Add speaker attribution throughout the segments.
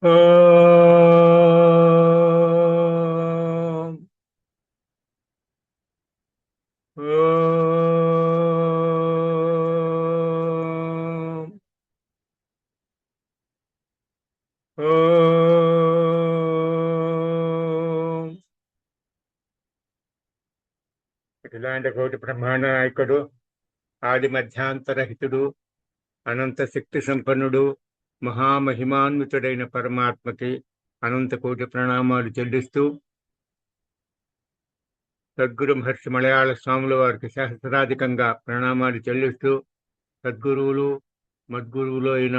Speaker 1: Om. Om. Om. ఇలాంటి కోటి బ్రహ్మాండ నాయకుడు, ఆది మధ్యాంతరహితుడు, అనంత శక్తి సంపన్నుడు, మహామహిమాన్వితుడైన పరమాత్మకి అనంత కోటి ప్రణామాలు చెల్లిస్తూ, సద్గురు మహర్షి మలయాళ స్వాముల వారికి సహస్రాధికంగా ప్రణామాలు చెల్లిస్తూ, సద్గురువులు మద్గురువులు అయిన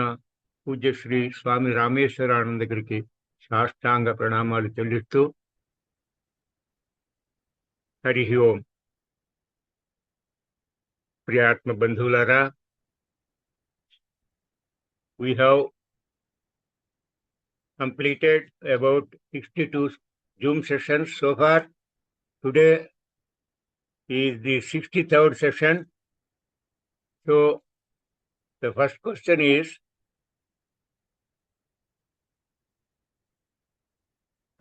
Speaker 1: పూజ్యశ్రీ స్వామి రామేశ్వరానంద దగ్గరికి సాష్టాంగ ప్రణామాలు చెల్లిస్తూ, హరి ఓం. ప్రియాత్మ బంధువులారా, we have completed about 62 Zoom sessions so far. Today is the 63rd session. So the first question is,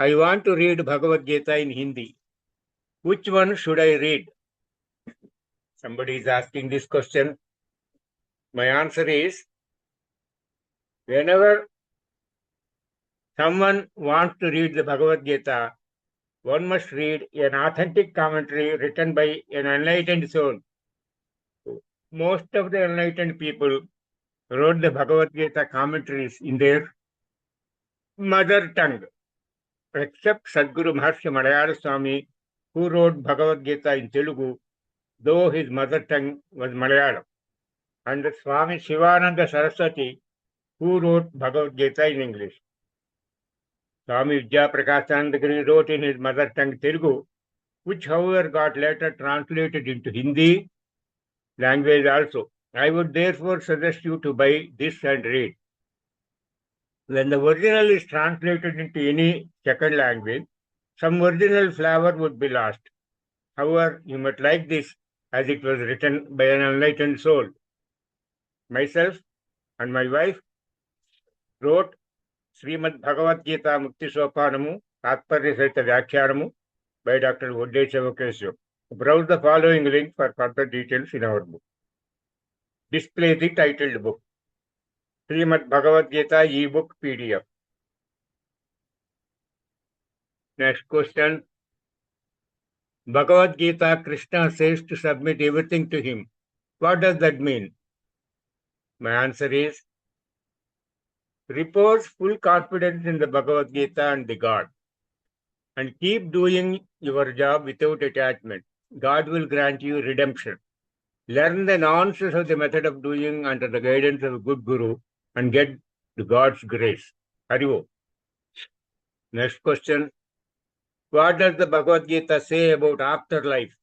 Speaker 1: I want to read Bhagavad Gita in Hindi. Which one should I read? Somebody is asking this question. My answer is, whenever someone wants to read the Bhagavad Gita, one must read an authentic commentary written by an enlightened soul. Most of the enlightened people wrote the Bhagavad Gita commentaries in their mother tongue, except Sadguru Maharshi Malayala Swami, who wrote Bhagavad Gita in Telugu, though his mother tongue was Malayalam, and Swami Shivananda Saraswati, who wrote Bhagavad Gita in English. Swami Vidya Prakashananda Giri wrote in his mother tongue Telugu, which however got later translated into Hindi language also. I would therefore suggest you to buy this and read. When the original is translated into any second language, some original flavor would be lost. However, you might like this as it was written by an enlightened soul. Myself and my wife wrote Srimad Bhagavad Gita Mukti Sopanamu Tatparya Sahita Vyakhyanam by Dr. Uday Chavakeshu. Browse the following link for further details in our book. Display the titled book. Srimad Bhagavad Gita e-book PDF. Next question. Bhagavad Gita, Krishna says to submit everything to him. What does that mean? My answer is, repose full confidence in the Bhagavad Gita and the God, and keep doing your job without attachment. God will grant you redemption. Learn the nuances of the method of doing under the guidance of a good guru and get the God's grace. Harivo. Next question. What does the Bhagavad Gita say about afterlife?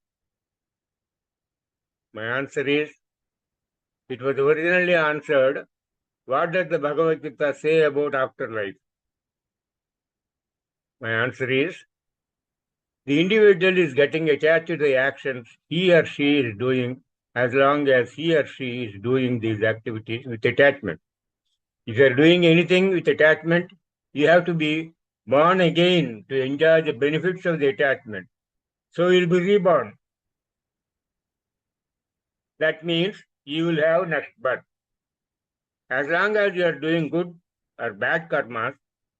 Speaker 1: My answer is, it was originally answered, what does the Bhagavad Gita say about afterlife? My answer is, the individual is getting attached to the actions he or she is doing as long as he or she is doing these activities with attachment. If you are doing anything with attachment, you have to be born again to enjoy the benefits of the attachment. So you will be reborn. That means you will have next birth. As long as you are doing good or bad karmas,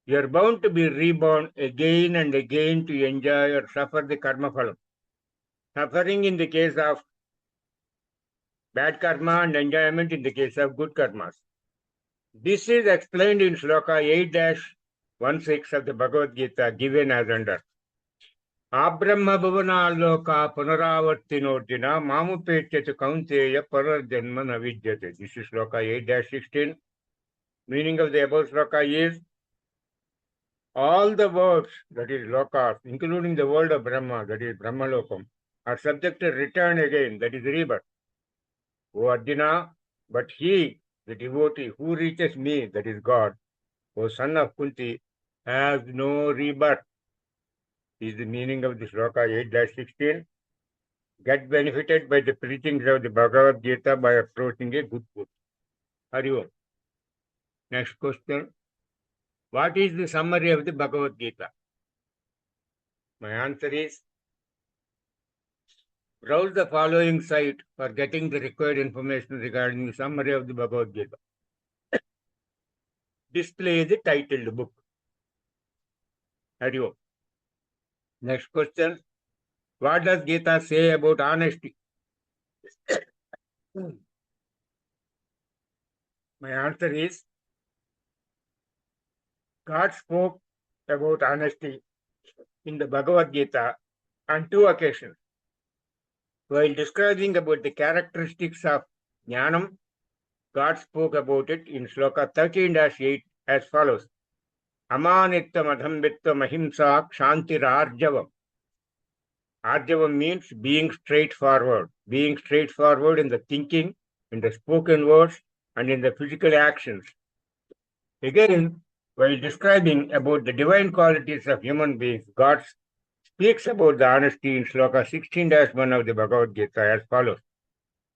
Speaker 1: you are bound to be reborn again and again to enjoy or suffer the karma phalam. Suffering in the case of bad karma and enjoyment in the case of good karmas. This is explained in Shloka 8-16 of the Bhagavad Gita, given as under. Abrahma bhavana loka punaravartinodina mamupechyatu kaunteya pararjanma navidyate. This is Shloka 8-16. Meaning of the above Shloka is, all the worlds, that is lokas, including the world of Brahma, that is Brahmalokam, are subject to return again, that is rebirth. O Arjuna, but he, the devotee who reaches me, that is God, O son of Kunti, has no rebirth. Is the meaning of the Shloka 8-16. Get benefited by the preachings of the Bhagavad Gita by approaching a good book. Hari Om. Next question. What is the summary of the Bhagavad Gita? My answer is, browse the following site for getting the required information regarding the summary of the Bhagavad Gita. Display the titled book. Hari Om. Next question. What does Gita say about honesty? My answer is, God spoke about honesty in the Bhagavad Gita on two occasions. While describing about the characteristics of Jnanam, God spoke about it in Shloka 13-8 as follows. Amanittam adhambittam ahimsa kshantirarjavam. Arjavam means being straightforward in the thinking, in the spoken words, and in the physical actions. Again, while describing about the divine qualities of human beings, God speaks about the honesty in Shloka 16-1 of the Bhagavad Gita as follows.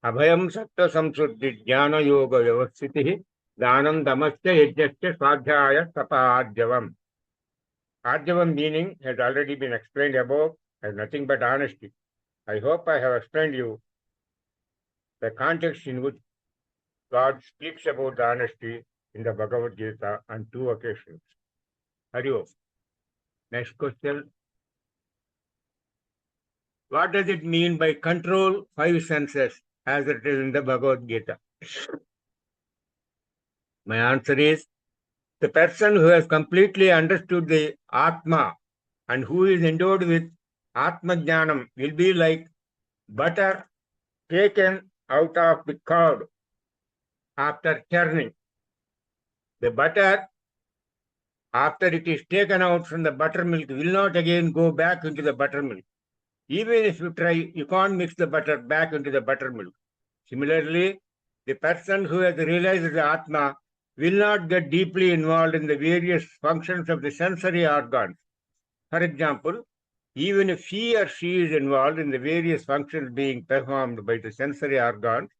Speaker 1: Abhayam satta samsuddhi jnana yoga vyavasthitihi dhanam damasya yajnasya swadhyaya tapa arjavam. Arjavam meaning has already been explained above as nothing but honesty. I hope I have explained you the context in which God speaks about the honesty in the Bhagavad Gita on two occasions. Hari Om. Next question. What does it mean by control five senses as it is in the Bhagavad Gita? My answer is, the person who has completely understood the Atma and who is endowed with Atma Jnanam will be like butter taken out of the curd after churning. The butter, after it is taken out from the buttermilk, will not again go back into the buttermilk. Even if you try, you can't mix the butter back into the buttermilk. Similarly, the person who has realized the Atma will not get deeply involved in the various functions of the sensory organs. For example, even if he or she is involved in the various functions being performed by the sensory organs,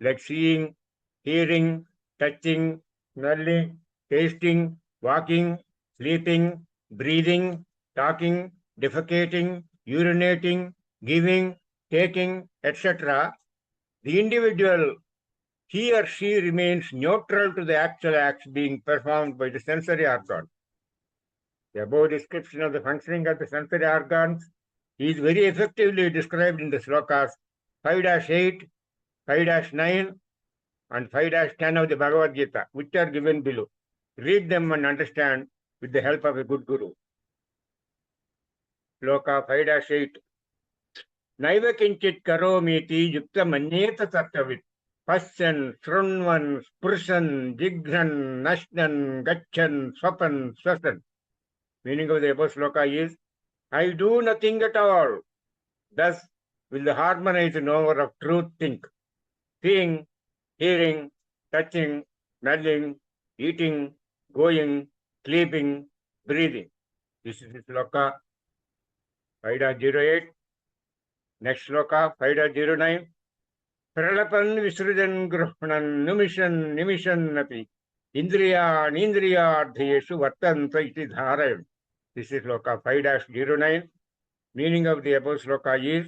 Speaker 1: like seeing, hearing, touching, smelling, tasting, walking, sleeping, breathing, talking, defecating, urinating, giving, taking, etc., the individual, he or she remains neutral to the actual acts being performed by the sensory organs. The above description of the functioning of the sensory organs is very effectively described in the slokas 5-8, 5-9, and 5-10 of the Bhagavad Gita, which are given below. Read them and understand with the help of a good guru. Sloka 5-8. Naiva kinchit karomiti yukta manyeta tattavit. Pasyan, shrunvan, spursan, jigran, nashnan, gachan, swapan, swasan. Meaning of the above sloka is, I do nothing at all. Thus will the harmonized knower of truth think. Seeing, hearing, touching, smelling, eating, going, sleeping, breathing. This is the sloka 5.08. Next sloka 5.09. Pralapan visrujan gruhnan numishan nimishan api indriyan indriyardheshu vartanta iti dharayan. This is sloka 5-09. Meaning of the above sloka is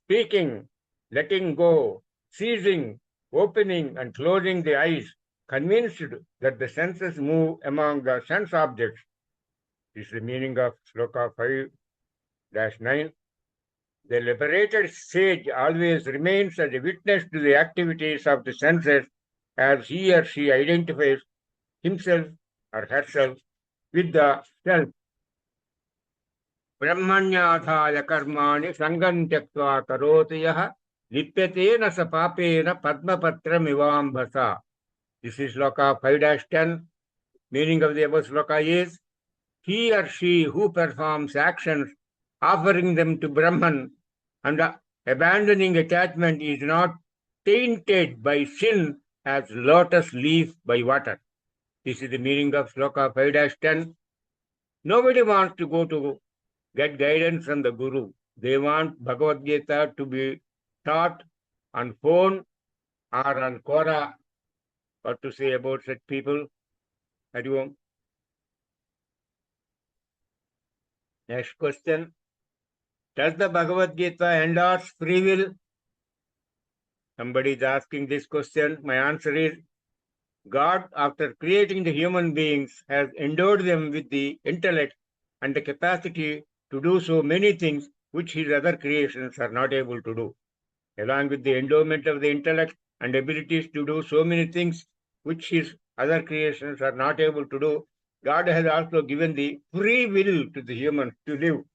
Speaker 1: speaking, letting go, seizing, opening and closing the eyes, convinced that the senses move among the sense objects. This is the meaning of sloka 5-9. The liberated sage always remains as a witness to the activities of the senses as he or she identifies himself or herself with the self. Brahmanyadhaya karmani sangam tyaktva karoti yaha lipyate sa papena padmapatram ivambhasa. This is sloka 5-10. Meaning of the above sloka is, he or she who performs actions offering them to Brahman and abandoning attachment is not tainted by sin as lotus leaf by water. This is the meaning of sloka 5-10. Nobody wants to go to get guidance from the Guru. They want Bhagavad Gita to be taught on phone or on Quora. What to say about such people? Hari Om. Next question. Does the Bhagavad Gita endorse free will? Somebody is asking this question. My answer is God, after creating the human beings, has endowed them with the intellect and the capacity to do so many things which his other creations are not able to do. Along with the endowment of the intellect and abilities to do so many things which his other creations are not able to do, God has also given the free will to the humans to live.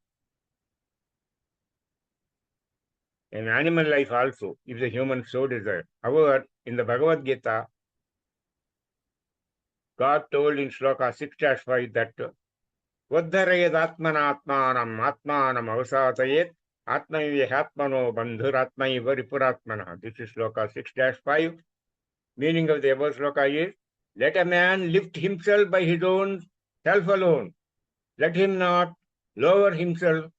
Speaker 1: In animal life also, if the human so desire. However, in the Bhagavad Gita, God told in Shloka 6-5 that Vaddharayad atmanatmanam atmanam avasatayet atmaivyatmano bandhuratmaiva ripuratmana. This is Shloka 6-5. Meaning of the above Shloka is, let a man lift himself by his own self alone. Let him not lower himself,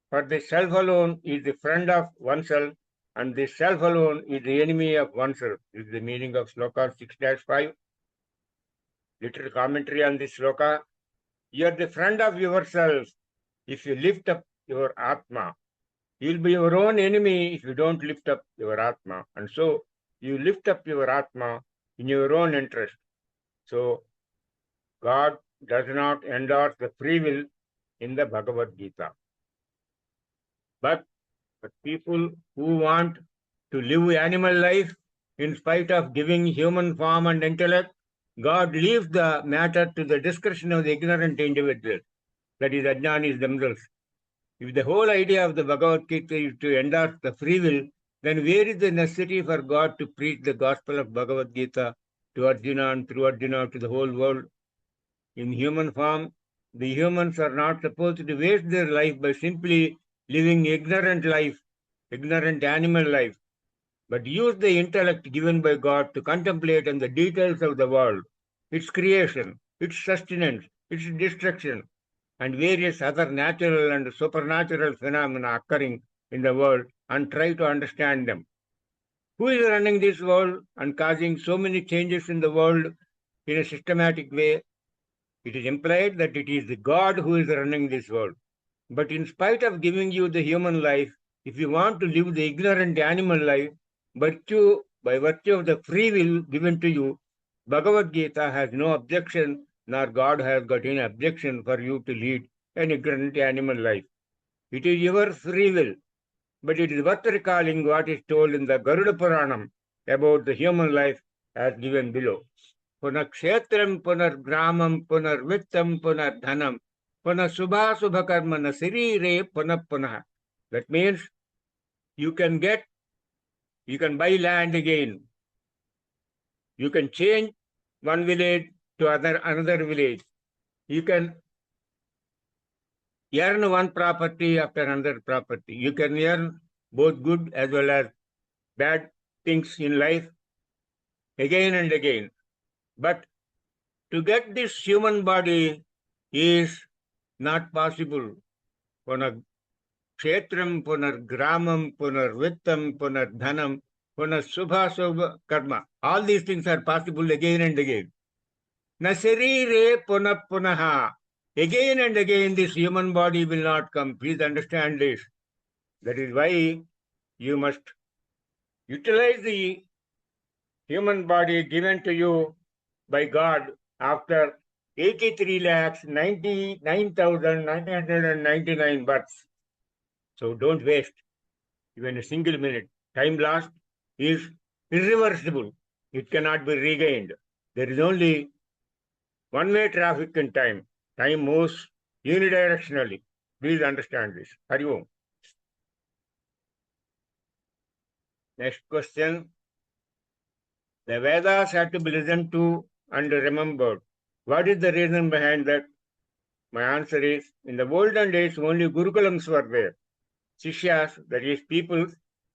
Speaker 1: for the self alone is the friend of oneself, and the self alone is the enemy of oneself. This is the meaning of Shloka 6-5. Little commentary on this Shloka. You are the friend of yourself if you lift up your Atma. You will be your own enemy if you don't lift up your Atma. And so you lift up your Atma in your own interest. So God does not endorse the free will in the Bhagavad Gita. But people who want to live animal life in spite of giving human form and intellect, God leaves the matter to the discretion of the ignorant individuals, that is, ajnanis themselves. If the whole idea of the Bhagavad Gita is to endorse the free will, then where is the necessity for God to preach the gospel of Bhagavad Gita to Arjuna and through Arjuna to the whole world? In human form, the humans are not supposed to waste their life by simply living ignorant life, ignorant animal life, but use the intellect given by God to contemplate on the details of the world, its creation, its sustenance, its destruction, and various other natural and supernatural phenomena occurring in the world, and try to understand them. Who is running this world and causing so many changes in the world in a systematic way? It is implied that it is the God who is running this world. But in spite of giving you the human life, if you want to live the ignorant animal life, by virtue of the free will given to you, Bhagavad Gita has no objection, nor God has got any objection for you to lead an ignorant animal life. It is your free will, but it is worth recalling what is told in the Garuda Puranam about the human life as given below. Punakshetram punargramam punarvittam punardhanam punasubhasubhakarmana sirire punah. That means you can buy land again. You can change one village to another village. You can earn one property after another property. You can earn both good as well as bad things in life again and again. But to get this human body is not possible. Kshetram, punargramam, punarvittam, punardhanam, punasubhasubha karma. All these things are possible again and again. Nasarire punaha. Again and again this human body will not come. Please understand this. That is why you must utilize the human body given to you by God after 83,99,999 births. So don't waste even a single minute. Time lost is irreversible. It cannot be regained. There is only one-way traffic in time. Time moves unidirectionally. Please understand this. Hari Om. Next question. The Vedas had to be listened to and remembered. What is the reason behind that? My answer is, in the olden days, only Gurukulams were there. Shishyas, that is, people,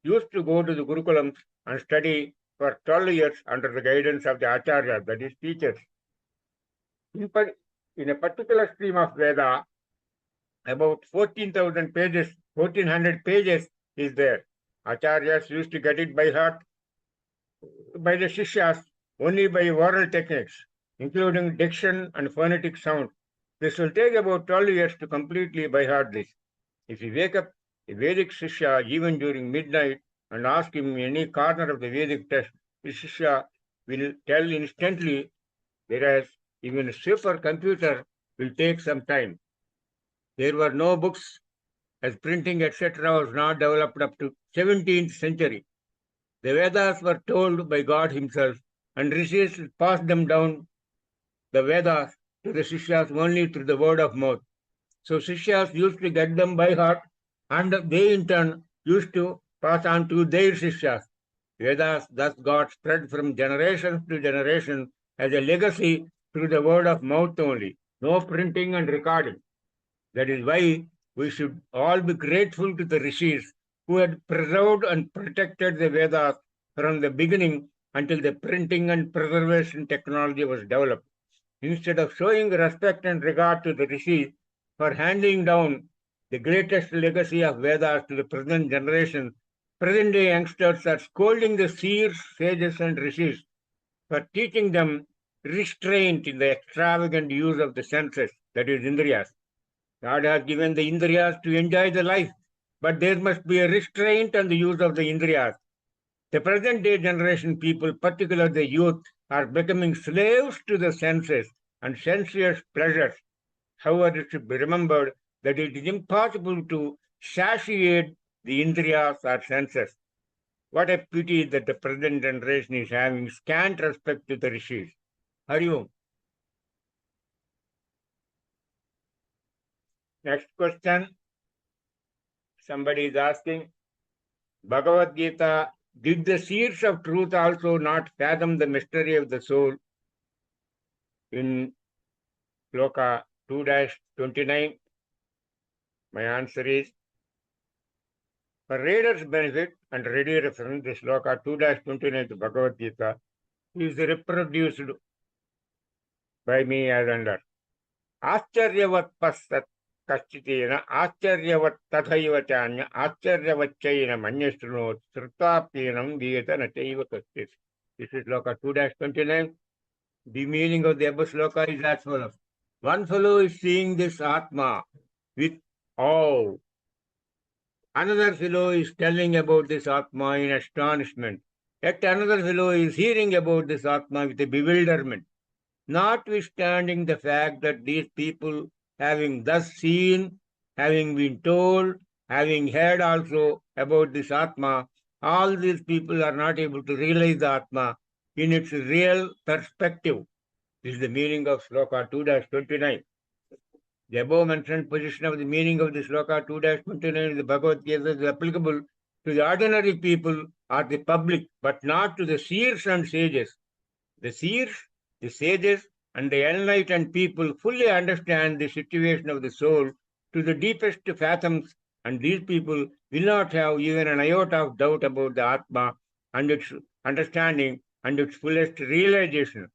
Speaker 1: used to go to the Gurukulams and study for 12 years under the guidance of the Acharyas, that is, teachers. In a particular stream of Veda, about 14,000 pages, 1400 pages is there. Acharyas used to get it by heart by the Shishyas only by oral techniques, including diction and phonetic sound. This will take about 12 years to completely by heart this. If you wake up a Vedic Shishya even during midnight and ask him any corner of the Vedic text, the Shishya will tell instantly, whereas even a supercomputer will take some time. There were no books, as printing, etc., was not developed up to 17th century. The Vedas were told by God himself, and rishis passed them down the Vedas to the Shishyas only through the word of mouth. So Shishyas used to get them by heart, and they in turn used to pass on to their Shishyas. Vedas thus got spread from generation to generation as a legacy through the word of mouth only, no printing and recording. That is why we should all be grateful to the rishis who had preserved and protected the Vedas from the beginning until the printing and preservation technology was developed. Instead of showing respect and regard to the rishis for handing down the greatest legacy of Vedas to the present generation, present-day youngsters are scolding the seers, sages, and rishis for teaching them restraint in the extravagant use of the senses, that is, indriyas. God has given the indriyas to enjoy the life, but there must be a restraint on the use of the indriyas. The present day generation people, particularly the youth, are becoming slaves to the senses and sensuous pleasures. However, it should be remembered that it is impossible to satiate the indriyas or senses. What a pity that the present generation is having scant respect to the rishis. Hari Om. Next question. Somebody is asking, Bhagavad Gita, did the seers of truth also not fathom the mystery of the soul? In Shloka 2-29, my answer is, for reader's benefit and ready reference, the Shloka 2-29 to Bhagavad Gita is reproduced by me as under. Ascharyavat pasat kaschitena ascharyavat tathaiva chanya ascharyavatchaina manyashrunot srutapyenam diyata nataiva kaschit. This is Shloka 2-29. The meaning of the above Shloka is as follows. One fellow is seeing this Atma with awe. Another fellow is telling about this Atma in astonishment. Yet another fellow is hearing about this Atma with a bewilderment. Notwithstanding the fact that these people, having thus seen, having been told, having heard also about this Atma, all these people are not able to realize the Atma in its real perspective. This is the meaning of Shloka 2-29. The above mentioned position of the meaning of the Shloka 2-29 of the Bhagavad Gita is applicable to the ordinary people or the public, but not to the seers and sages. The seers, the sages, and the enlightened people fully understand the situation of the soul to the deepest fathoms, and these people will not have even an iota of doubt about the Atma and its understanding and its fullest realization.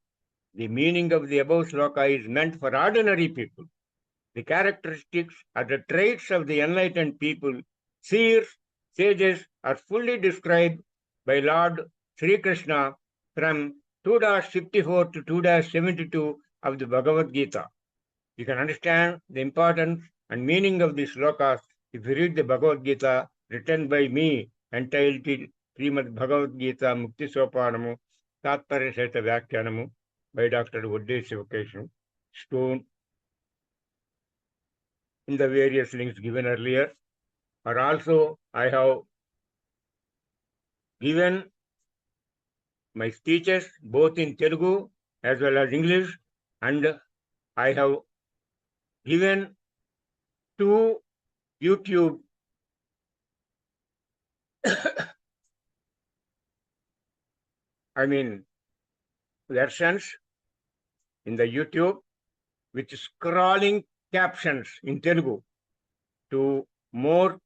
Speaker 1: The meaning of the above Shloka is meant for ordinary people. The characteristics or the traits of the enlightened people, seers, sages, are fully described by Lord Sri Krishna from 2-54 to 2-72 of the Bhagavad Gita. You can understand the importance and meaning of these slokas if you read the Bhagavad Gita written by me, entitled Srimad Bhagavad Gita Mukti Sopanamu Tatparya Seta Vyakhyanam by Dr. Uddhya Sivakeshan, stone in the various links given earlier. Or also, I have given my speeches both in Telugu as well as English, and I have given 2 YouTube versions in the YouTube with scrolling captions in Telugu to more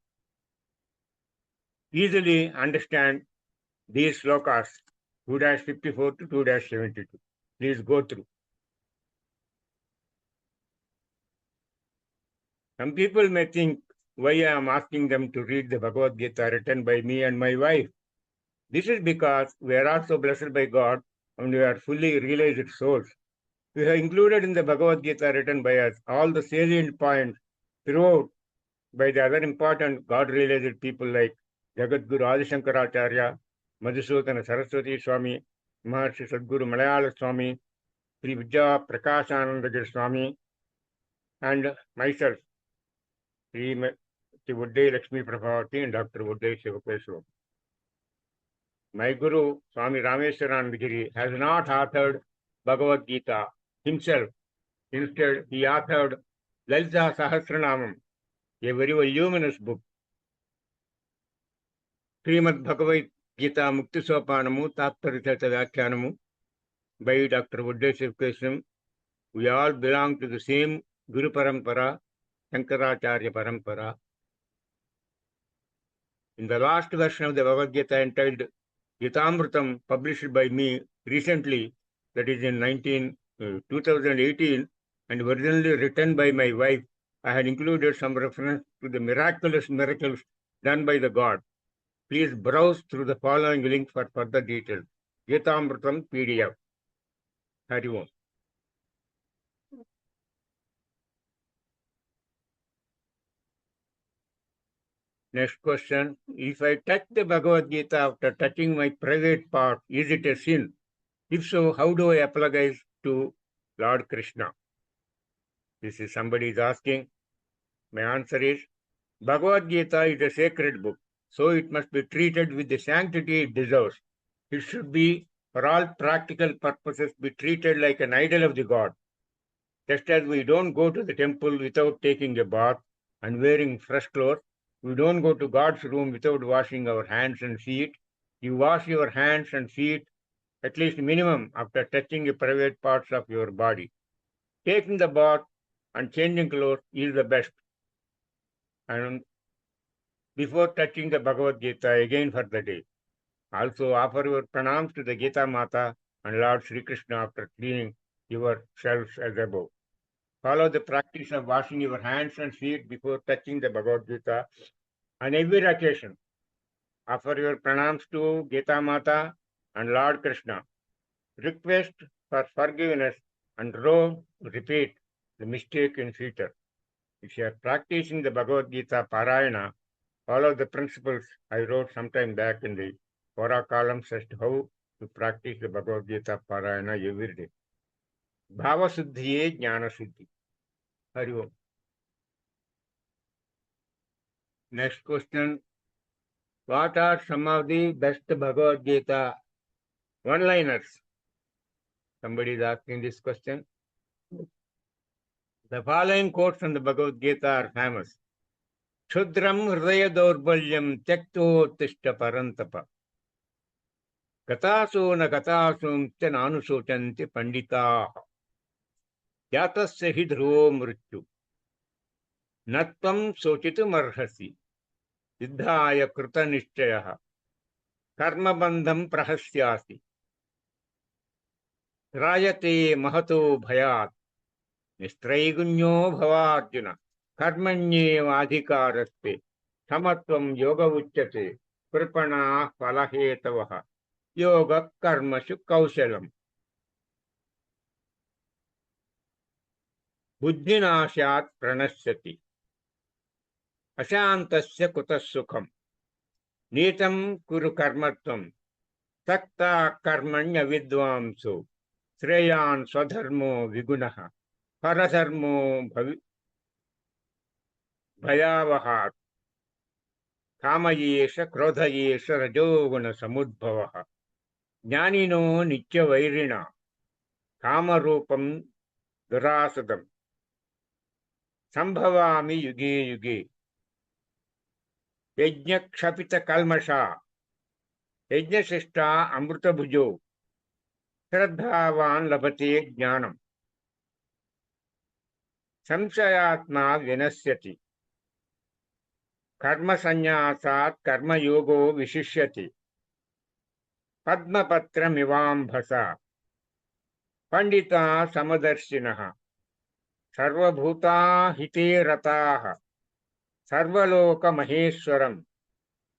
Speaker 1: easily understand these slokas 2-54 to 2-72. Please go through. Some people may think why I am asking them to read the Bhagavad Gita written by me and my wife. This is because we are also blessed by God and we are fully realized souls. We have included in the Bhagavad Gita written by us all the salient points throughout by the other important God-related people like Jagadguru Adi Shankaracharya, Madhusudana Saraswati Swami, Maharshi Sadguru Malayala Swami, Sri Vidya Prakashanandagiri Swami, and myself, Sri Uddai Lakshmi Prabhavati and Dr. Uddai Shivakeswam. My Guru, Swami Rameswaranandagiri, has not authored Bhagavad Gita himself. Instead, he authored Lalita Sahasranamam, a very voluminous book. Srimad Bhagavad Gita Mukti Sopanamu, Tattvaritata Vyakhyaanamu by Dr. Uddai Shivakeswam. We all belong to the same Guru Parampara, Shankaracharya Parampara. In the last version of the Bhagavad Gita entitled Gitamritam, published by me recently, that is in 2018, and originally written by my wife, I had included some reference to the miraculous miracles done by the God. Please browse through the following link for further details. Gitamritam PDF. Hari Om. Next question. If I touch the Bhagavad Gita after touching my private part, is it a sin? If so, how do I apologize to Lord Krishna? This is somebody is asking. My answer is, Bhagavad Gita is a sacred book, so it must be treated with the sanctity it deserves. It should be, for all practical purposes, be treated like an idol of the God. Just as we don't go to the temple without taking a bath and wearing fresh clothes, we don't go to God's room without washing our hands and feet. You wash your hands and feet at least minimum after touching the private parts of your body. Taking the bath and changing clothes is the best. And before touching the Bhagavad Gita again for the day, also offer your pranams to the Gita Mata and Lord Sri Krishna after cleaning yourselves as above. Follow the practice of washing your hands and feet before touching the Bhagavad Gita on every occasion. Offer your pranams to Gita Mata and Lord Krishna. Request for forgiveness and repeat the mistake in future. If you are practicing the Bhagavad Gita Parayana, follow the principles I wrote sometime back in the Vara columns as to how to practice the Bhagavad Gita Parayana every day. Bhava Suddhiye Jnana Suddhi. Hari Om. Next question. What are some of the best Bhagavad Gita one-liners? Somebody is asking this question. The following quotes from the Bhagavad Gita are famous. Shudram hridaya daurbalyam tyaktotishta parantapa. Gataso na gatasum nanusotanti pandita. Yatasya hi dhruvo mrityu. Natvam sochitum arhasi. Siddhaya krita nishchayaha. Karma bandham prahasyasi. Rayate mahato bhayat. Nistraigunyo bhavarjuna. Karmanyeva adhikaraste. Samatvam yoga uchyate. Kripana phalahetavaha. Yoga karmashu kaushalam. Buddhinashyat pranasyati. Ashantasya kutas sukham. Nitam kuru karmatvam. Takta karmanya vidvamso. Sreyan swadharmo vigunaha. Paradharmo bhayavahat. Kamayesha krodhayesha rajoguna samudbhavaha. Jnanino nitya vairina. Kamarupam durasadam. Sambhavami yuge yuge. Yajna kshapita kalmasha. Yajna shishta amruta bhujo. Shraddhavan labhate jnanam. Samshayatma vinasyati. Karma sanyasat karma yogo vishishyati. Padmapatra mivambhasa. Pandita samadarshinaha. Sarvabhuta hite rataha. Sarvaloka maheshwaram.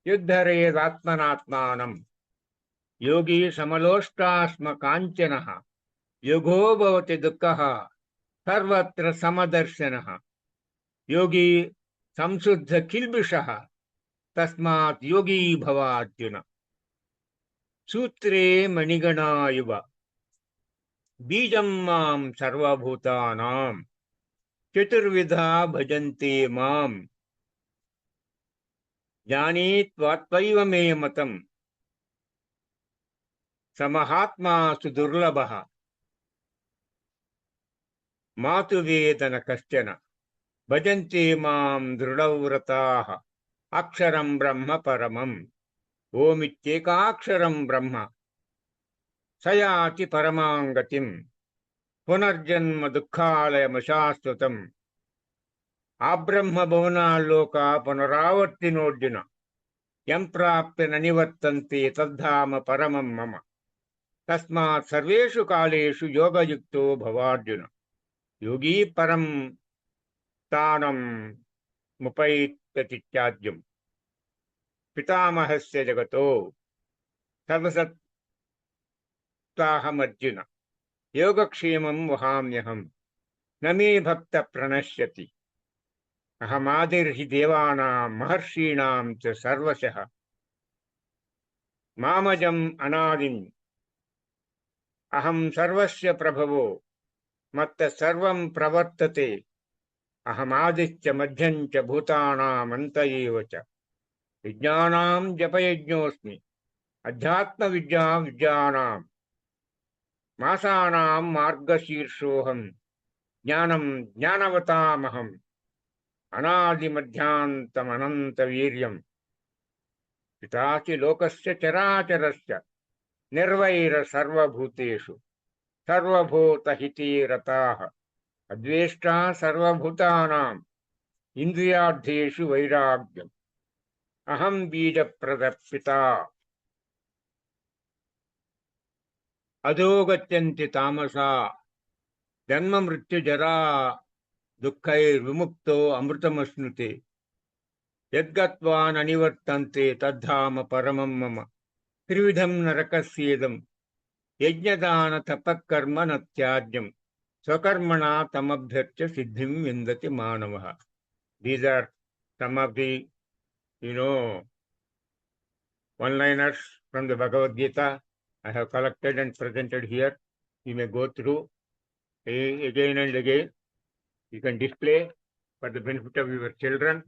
Speaker 1: Yuddhare atmanatmanam. Yogi samaloshtasma kanchanaha. योगो भवति दुःखः सर्वत्र समदर्शनः योगी संशुद्ध किल्बिषः तस्मात् योगी भव अर्जुन सूत्रे मणिगणा इव बीजं मां सर्वभूतानां चतुर्विधा भजन्ते मां ज्ञानीत्वात्मैव मे मतम् समहात्मा सुदुर्लभः मातु वेद न कश्चन भजन्ते मां दृढव्रताः अक्षरं ब्रह्म परमम् ओमित्येकाक्षरं ब्रह्म स याति परमां गतिम् पुनर्जन्म दुःखालयमशाश्वतम् आब्रह्म भुवनाल्लोका पुनरावर्तिनोऽर्जुन यं प्राप्य न निवर्तन्ते तद्धाम परमं मम तस्मात् सर्वेषु कालेषु योगयुक्तो भवार्जुन योगी परं स्थानं मुपैत्यतित्याज्यम् पितामहस्य जगतो सर्वसत्त्वाहमर्जुन योगक्षेमं वहाम्यहम् न मे भक्त प्रणश्यति अहमादिर्हि देवानां महर्षीणां च सर्वशः मामजम् अनादिम् अहं सर्वस्य प्रभवो मत्तः सर्वं प्रवर्तते अहमादिश्च मध्यं च भूतानामन्त एव च विज्ञानां जपयज्ञोऽस्मि अध्यात्मविद्या विद्यानां मासानां मार्गशीर्षोऽहं ज्ञानं ज्ञानवतामहम् अनादिमध्यान्तमनन्तवीर्यम् पितासि लोकस्य चराचरस्य निर्वैरसर्वभूतेषु सर्वभूतहिते रताः अद्वेष्टा सर्वभूतानाम् इन्द्रियार्थेषु वैराग्यम् अहं बीजप्रदः अधो गच्छन्ति तामसा जन्म मृत्युजरा दुःखैर्विमुक्तो अमृतमश्नुते यद्गत्वा न निवर्तन्ते तद्धाम परमं मम त्रिविधं नरकस्येदं यज्ञदानतपःकर्म न त्याज्यं स्वकर्मणा तमभ्यर्च्य सिद्धिं विन्दति मानवः. These are some of the, one-liners from the Bhagavad Gita I have collected and presented here. You may go through again and again. You can display for the benefit of your children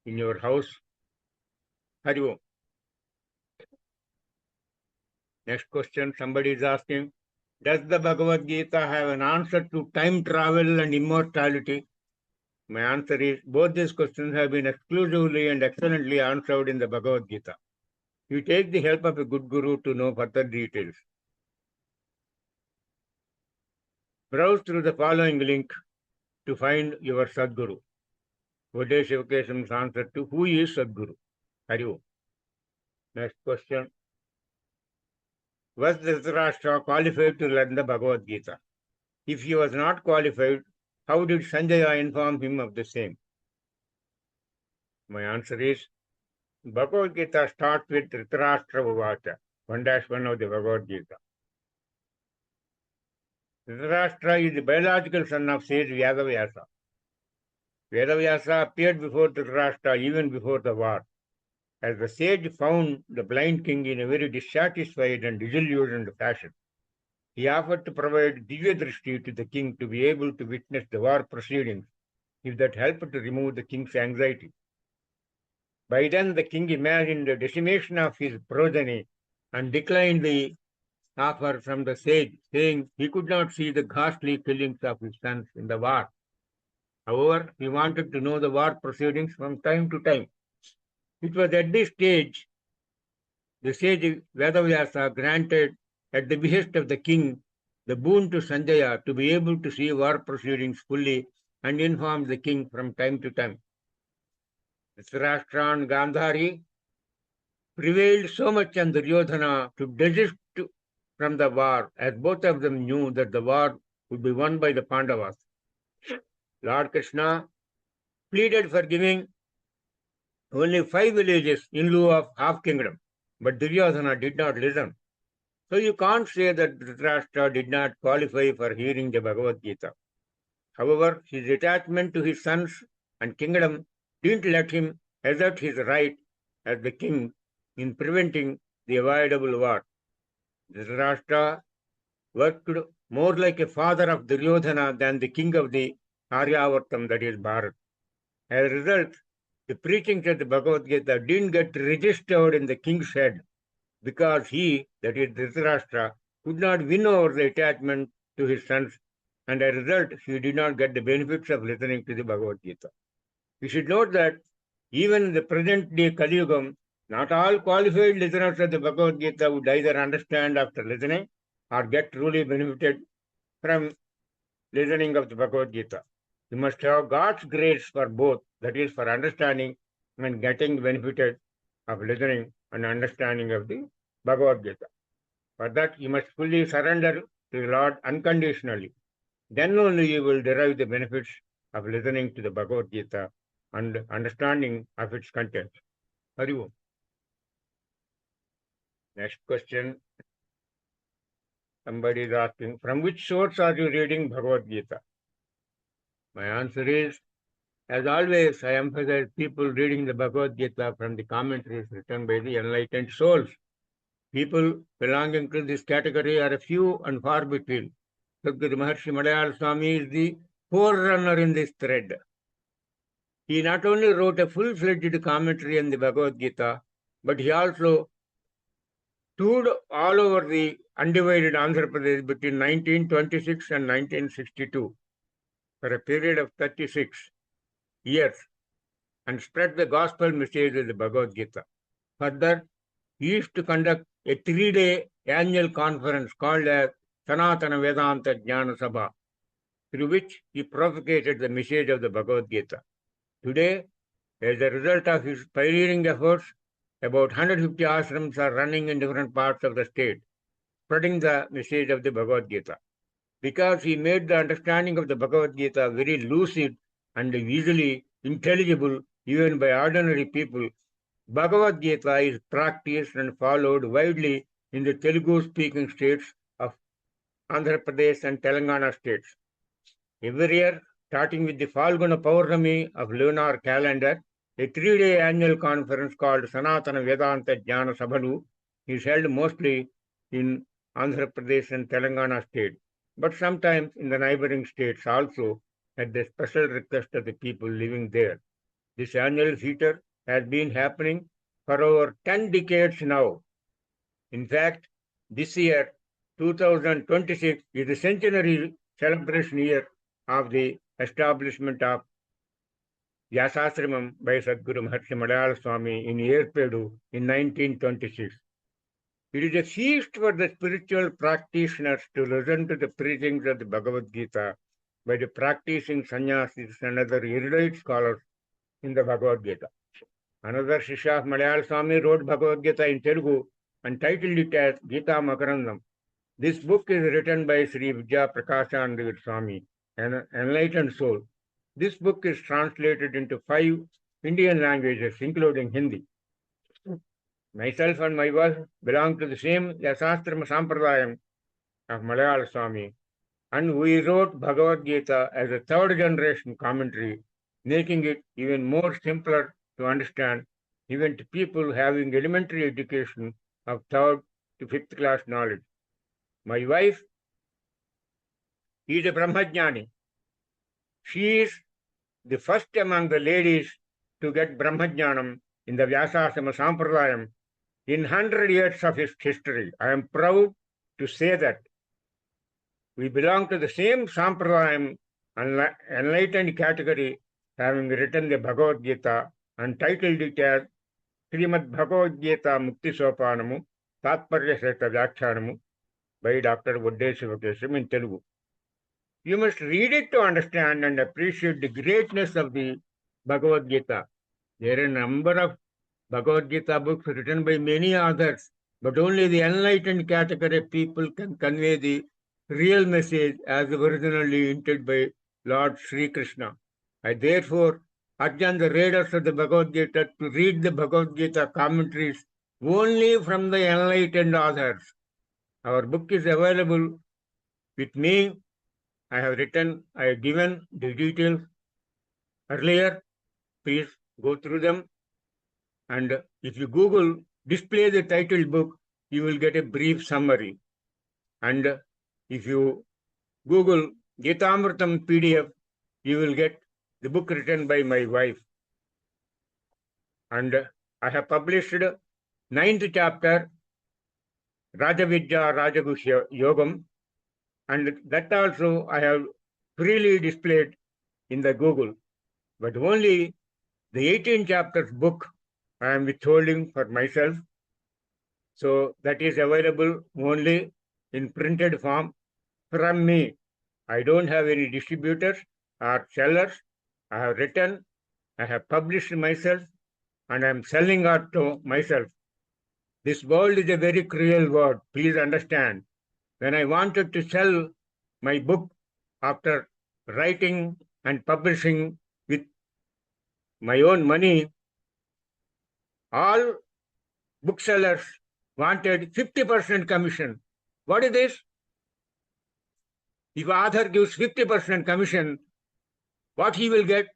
Speaker 1: in your house. Hari Om. Next question somebody is asking, does the Bhagavad Gita have an answer to time travel and immortality? My answer is, both these questions have been exclusively and excellently answered in the Bhagavad Gita. You take the help of a good guru to know further details. Browse through the following link to find your Sadguru. Vade Shivakesham's answer to who is Sadguru. Hari Om. Next question. Was Dhritarashtra qualified to learn the Bhagavad Gita? If he was not qualified, how did Sanjaya inform him of the same? My answer is, Bhagavad Gita starts with Dhritarashtra Uvacha, 1-1 of the Bhagavad Gita. Dhritarashtra is the biological son of sage Vyasa. Vyasa appeared before Dhritarashtra even before the war. As the sage found the blind king in a very dissatisfied and disillusioned fashion, he offered to provide Divya Drishti to the king to be able to witness the war proceedings, if that helped to remove the king's anxiety. By then the king imagined the decimation of his progeny and declined the offer from the sage, saying he could not see the ghastly killings of his sons in the war. However, he wanted to know the war proceedings from time to time. It was at this stage the sage Vedavyasa granted, at the behest of the king, the boon to Sanjaya to be able to see war proceedings fully and inform the king from time to time. Dhritarashtra and Gandhari prevailed so much on Duryodhana to desist from the war, as both of them knew that the war would be won by the Pandavas. Lord Krishna pleaded for giving only 5 villages in lieu of half kingdom, but Duryodhana did not listen. So you can't say that Dhritarashtra did not qualify for hearing the Bhagavad Gita. However, his attachment to his sons and kingdom didn't let him assert his right as the king in preventing the avoidable war. Dhritarashtra worked more like a father of Duryodhana than the king of the Aryavartam, that is Bharat. As a result, the preachings of the Bhagavad Gita didn't get registered in the king's head because he, that is Dhritarashtra, could not win over the attachment to his sons, and as a result, he did not get the benefits of listening to the Bhagavad Gita. We should note that even in the present day Kali Yugam, not all qualified listeners of the Bhagavad Gita would either understand after listening or get truly benefited from listening of the Bhagavad Gita. You must have God's grace for both, that is, for understanding and getting benefited of listening and understanding of the Bhagavad Gita. For that, you must fully surrender to the Lord unconditionally. Then only you will derive the benefits of listening to the Bhagavad Gita and understanding of its content. Hari Om. Next question. Somebody is asking, from which source are you reading Bhagavad Gita? My answer is, as always, I emphasize people reading the Bhagavad Gita from the commentaries written by the enlightened souls. People belonging to this category are a few and far between. Sadguru Maharshi Madayal Swami is the forerunner in this thread. He not only wrote a full-fledged commentary on the Bhagavad Gita, but he also toured all over the undivided Andhra Pradesh between 1926 and 1962 for a period of 36 years and spread the gospel message of the Bhagavad Gita. Further, he used to conduct a 3-day annual conference called as Sanatana Vedanta Jnana Sabha, through which he propagated the message of the Bhagavad Gita. Today, as a result of his pioneering efforts, about 150 ashrams are running in different parts of the state, spreading the message of the Bhagavad Gita. Because he made the understanding of the Bhagavad Gita very lucid and easily intelligible even by ordinary people, Bhagavad Gita is practiced and followed widely in the Telugu-speaking states of Andhra Pradesh and Telangana states. Every year, starting with the Falguna Paurnami of lunar calendar, a 3-day annual conference called Sanatana Vedanta Jnana Sabhanu is held mostly in Andhra Pradesh and Telangana state, but sometimes in the neighboring states also at the special request of the people living there. This annual theatre has been happening for over 10 decades now. In fact, this year, 2026, is the centenary celebration year of the establishment of Vyasashramam by Sadguru Maharshi Madayal Swami in Yerpedu in 1926. It is a feast for the spiritual practitioners to listen to the preachings of the Bhagavad Gita by the practicing sannyasis and other erudite scholars in the Bhagavad Gita. Another Shishya of Madayal Swami wrote Bhagavad Gita in Telugu and titled it as Gita Makarandam. This book is written by Sri Vijaya Prakashananda Swami, an enlightened soul. This book is translated into 5 Indian languages, including Hindi. Myself and my wife belong to the same Yasastrama Sampradayam of Malayalam Swami, and we wrote Bhagavad Gita as a 3rd generation commentary, making it even more simpler to understand, even to people having elementary education of 3rd to 5th class knowledge. My wife is a Brahmajnani. She is the first among the ladies to get Brahmajnanam in the Vyasasama Sampradayam in 100 years of its history. I am proud to say that we belong to the same Sampradayam enlightened category, having written the Bhagavad Gita and titled it as Srimad Bhagavad Gita Mukti Sopanamu Tatparya Seta Vyakhyanam by Dr. Vodde Sivakesam in Telugu. You must read it to understand and appreciate the greatness of the Bhagavad Gita. There are a number of Bhagavad Gita books written by many authors, but only the enlightened category people can convey the real message as originally intended by Lord Sri Krishna. I therefore urge the readers of the Bhagavad Gita to read the Bhagavad Gita commentaries only from the enlightened authors. Our book is available with me. I have given the details earlier. Please go through them. And if you Google display the title book, you will get a brief summary. And if you Google Gitamritam PDF, you will get the book written by my wife. And I have published 9th chapter, Rajavidya Rajagushya Yogam, and that also I have freely displayed in the Google. But only the 18 chapters book I am withholding for myself. So that is available only in printed form from me. I don't have any distributors or sellers. I have written, I have published myself, and I am selling out to myself. This world is a very cruel world. Please understand. When I wanted to sell my book after writing and publishing with my own money, all booksellers wanted 50% commission. What is this? If author gives 50% commission, what he will get?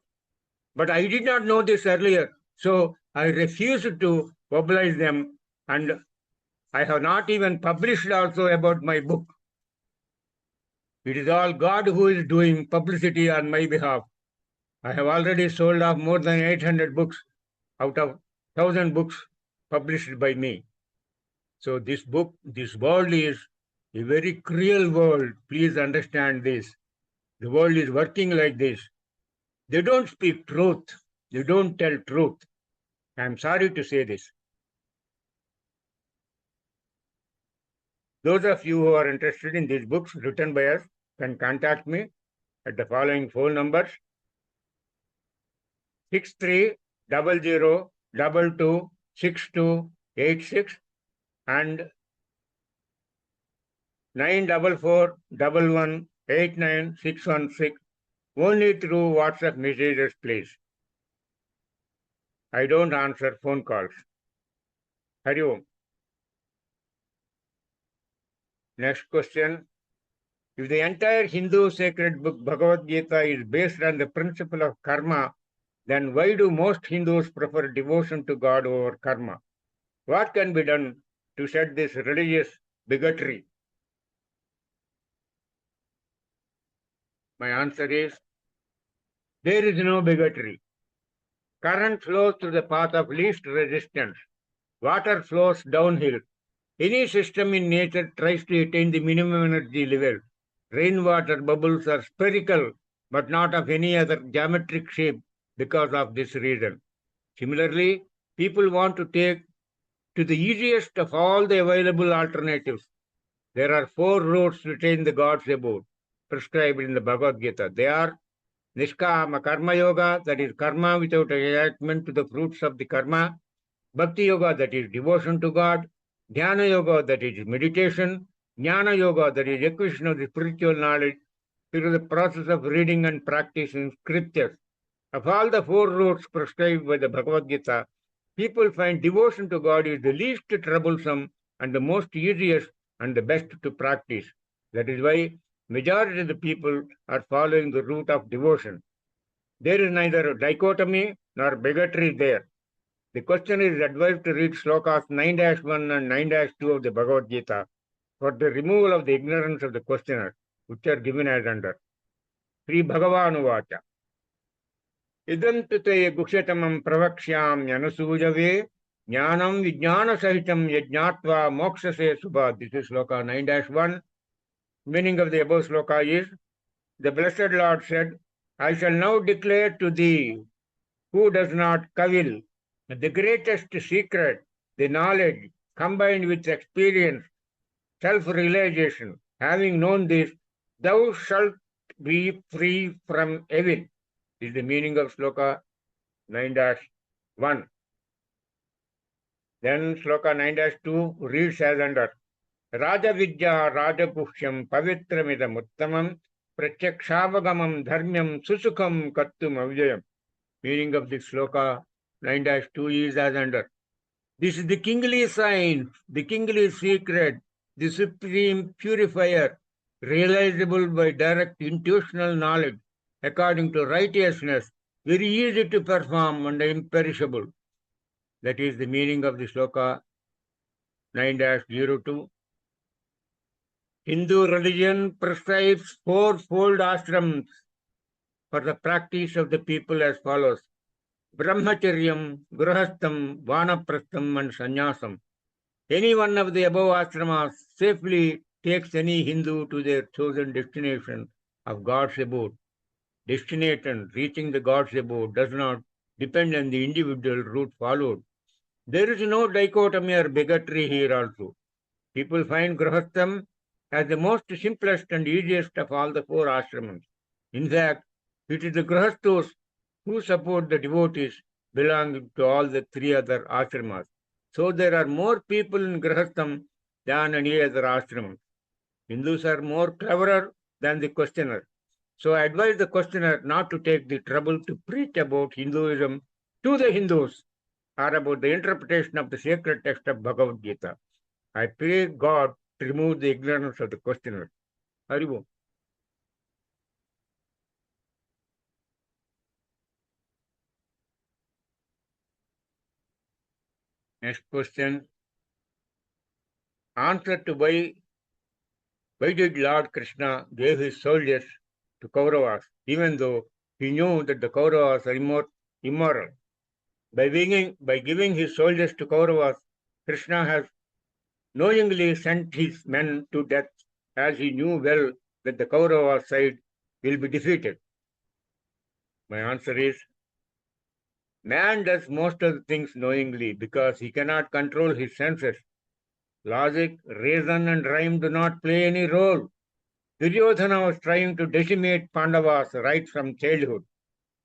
Speaker 1: But I did not know this earlier, so I refused to publish them, and I have not even published also about my book. It is all God who is doing publicity on my behalf. I have already sold off more than 800 books out of 1,000 books published by me. So this world is a very cruel world. Please understand this. The world is working like this. They don't speak truth. They don't tell truth. I am sorry to say this. Those of you who are interested in these books written by us can contact me at the following phone numbers: 6300226286 and 944118916. Only through WhatsApp messages, please. I don't answer phone calls. Hari Om. Next question. If the entire Hindu sacred book Bhagavad Gita is based on the principle of karma, then why do most Hindus prefer devotion to God over karma? What can be done to shed this religious bigotry? My answer is, there is no bigotry. Current flows through the path of least resistance. Water flows downhill. Any system in nature tries to attain the minimum energy level. Rainwater bubbles are spherical, but not of any other geometric shape because of this reason. Similarly, people want to take to the easiest of all the available alternatives. There are 4 roads to attain the God's abode, prescribed in the Bhagavad Gita. They are Nishkama Karma Yoga, that is karma without attachment to the fruits of the karma; Bhakti Yoga, that is devotion to God; Dhyana Yoga, that is meditation; Jnana Yoga, that is acquisition of the spiritual knowledge through the process of reading and practicing scriptures. Of all the 4 roads prescribed by the Bhagavad Gita, people find devotion to God is the least troublesome and the most easiest and the best to practice. That is why majority of the people are following the route of devotion. There is neither dichotomy nor bigotry there. The question is advised to read slokas 9-1 and 9-2 of the Bhagavad Gita for the removal of the ignorance of the questioner, which are given as under. Sri Bhagavanuvāca. Idam te gukshatamam pravakṣyam yanasujave jnanam vijnana sahitam yajnatva mokshase subha. This is sloka 9-1. Meaning of the above sloka is, the Blessed Lord said, I shall now declare to thee who does not cavil the greatest secret, the knowledge combined with experience, self-realization. Having known this, thou shalt be free from evil. This is the meaning of sloka 9-1. Then sloka 9-2 reads as under. Raja Vidya Rajapuhyam Pavitramidam Uttamam Pratyakshaavagamam Dharmyam Susukham Kattum Avijayam. Meaning of this sloka 9-2 is as under. This is the kingly sign, the kingly secret, the supreme purifier, realizable by direct intuitional knowledge, according to righteousness, very easy to perform and imperishable. That is the meaning of the sloka 9-02. Hindu religion prescribes fourfold ashrams for the practice of the people as follows: Brahmacharyam, Grihastham, Vanaprastham, and Sannyasam. Any one of the above ashramas safely takes any Hindu to their chosen destination of God's abode. Destination, reaching the God's abode, does not depend on the individual route followed. There is no dichotomy or bigotry here also. People find Grihastham as the most simplest and easiest of all the four ashrams. In fact, it is the Grihasthos who support the devotees belonging to all the three other ashramas. So there are more people in Grihastham than any other ashram. Hindus are more cleverer than the questioner. So I advise the questioner not to take the trouble to preach about Hinduism to the Hindus or about the interpretation of the sacred text of Bhagavad Gita. I pray God to remove the ignorance of the questioner. Haribo. Next question. Answer to why did Lord Krishna give his soldiers to Kauravas, even though he knew that the Kauravas are immoral? By giving his soldiers to Kauravas, Krishna has knowingly sent his men to death, as he knew well that the Kaurava side will be defeated. My answer is, man does most of the things knowingly because he cannot control his senses. Logic, reason, and rhyme do not play any role. Duryodhana was trying to decimate Pandavas right from childhood,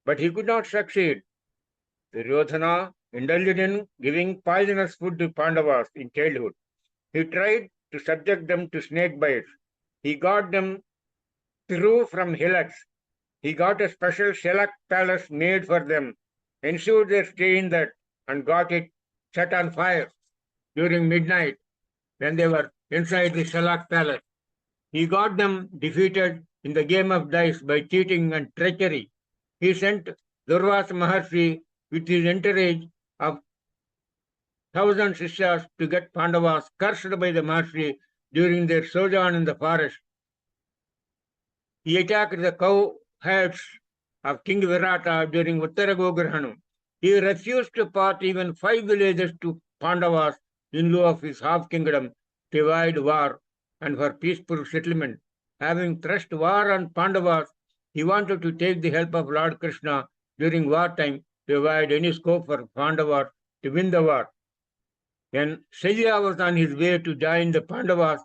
Speaker 1: but he could not succeed. Duryodhana indulged in giving poisonous food to Pandavas in childhood. He tried to subject them to snake bites. He got them through from hillocks. He got a special shellac palace made for them, ensured their stay in that, and got it set on fire during midnight when they were inside the shellac palace. He got them defeated in the game of dice by cheating and treachery. He sent Durvasa Maharshi with his entourage of 1,000 Sishyas to get Pandavas cursed by the Maharshi during their sojourn in the forest. He attacked the cow herds of King Virata during Uttaragograhanam. He refused to part even 5 villages to Pandavas in lieu of his half-kingdom to avoid war and for peaceful settlement. Having thrust war on Pandavas, he wanted to take the help of Lord Krishna during wartime to avoid any scope for Pandavas to win the war. When Shalya was on his way to join the Pandavas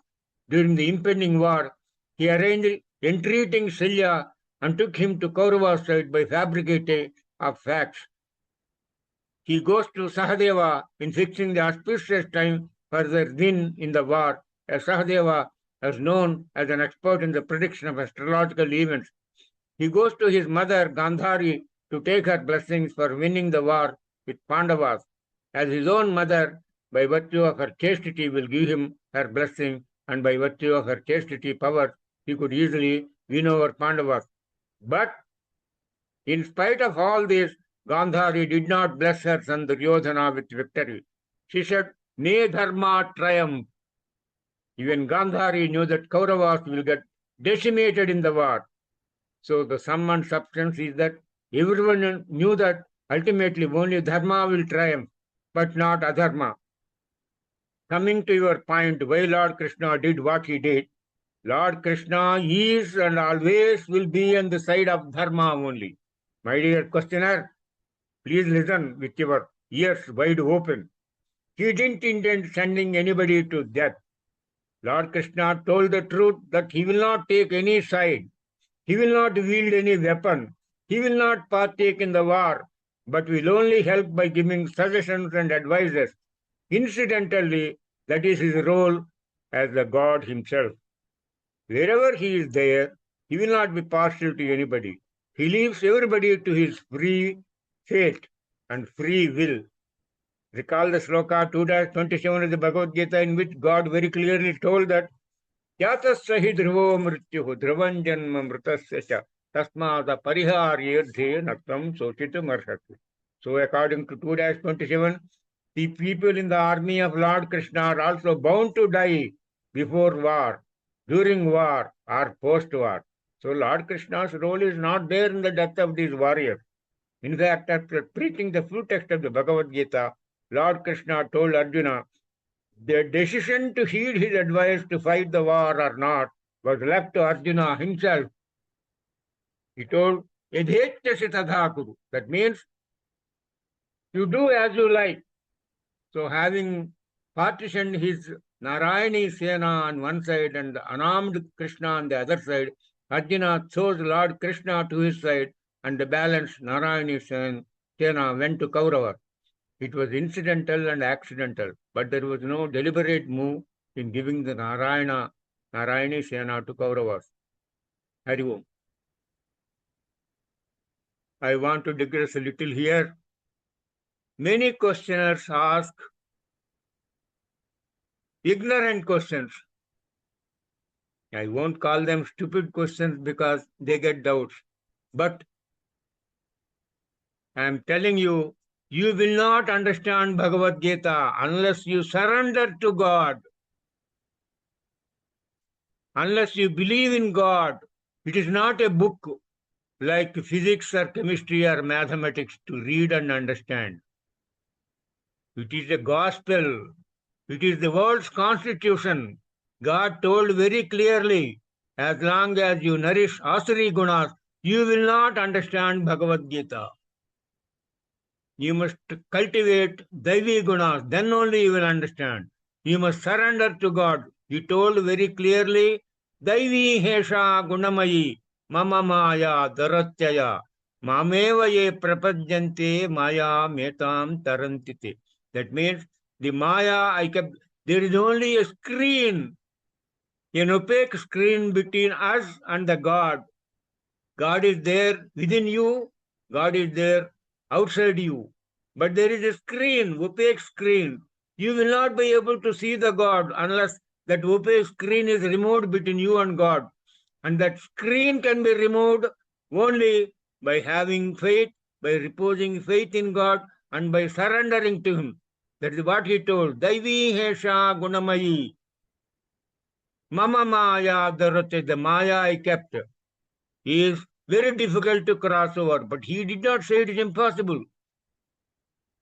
Speaker 1: during the impending war, he arranged entreating Shalya and took him to Kaurava's side by fabricating of facts. He goes to Sahadeva in fixing the auspicious time for their win in the war, as Sahadeva is known as an expert in the prediction of astrological events. He goes to his mother Gandhari to take her blessings for winning the war with Pandavas, as his own mother, by virtue of her chastity, will give him her blessing, and by virtue of her chastity power, he could easily win over Pandavas. But in spite of all this, Gandhari did not bless her son Duryodhana with victory. She said, "May dharma triumph." Even Gandhari knew that Kauravas will get decimated in the war. So the sum and substance is that everyone knew that ultimately only dharma will triumph, but not adharma. Coming to your point, why Lord Krishna did what he did, Lord Krishna is and always will be on the side of dharma only. My dear questioner, please listen with your ears wide open. He didn't intend sending anybody to death. Lord Krishna told the truth that he will not take any side. He will not wield any weapon. He will not partake in the war, but will only help by giving suggestions and advices. Incidentally, that is his role as the God himself. Wherever he is there, he will not be partial to anybody. He leaves everybody to his free fate and free will. Recall the sloka 2-27 of the Bhagavad Gita, in which God very clearly told that Yatasya hi dhruvo mrityuh dhruvam janma mritasya cha tasmada pariharya dhye naktam sochitum arhati. So according to 2-27, the people in the army of Lord Krishna are also bound to die before war, during war, or post-war. So Lord Krishna's role is not there in the death of these warriors. In fact, after preaching the full text of the Bhagavad Gita, Lord Krishna told Arjuna the decision to heed his advice to fight the war or not was left to Arjuna himself. He told, "Yadhetyasi tadha kuru." That means you do as you like. So having partitioned his Narayani Sena on one side and the unarmed Krishna on the other side, Arjuna chose Lord Krishna to his side, and the balance Narayani Sena went to Kaurava. It was incidental and accidental, but there was no deliberate move in giving the Narayani Sena to Kauravas. Hari Om. I want to digress a little here. Many questioners ask ignorant questions. I won't call them stupid questions because they get doubts. But I am telling you, you will not understand Bhagavad Gita unless you surrender to God. Unless you believe in God. It is not a book like physics or chemistry or mathematics to read and understand. It is a gospel. It is the world's constitution. God told very clearly, as long as you nourish asuri gunas, you will not understand Bhagavad Gita. You must cultivate Daivi gunas, then only you will understand. You must surrender to God. He told very clearly, Daivi hesha gunamayi, mama maya daratyaya, mameva ye prapajyante maya metam tarantite. That means the maya there is only a screen, an opaque screen between us and the God. God is there within you, God is there outside you. But there is a screen, opaque screen. You will not be able to see the God unless that opaque screen is removed between you and God. And that screen can be removed only by having faith, by reposing faith in God, and by surrendering to Him. That is what He told. Daivi hesha gunamayi. Mama maya dharate. The maya I kept. He is very difficult to cross over, but He did not say it is impossible.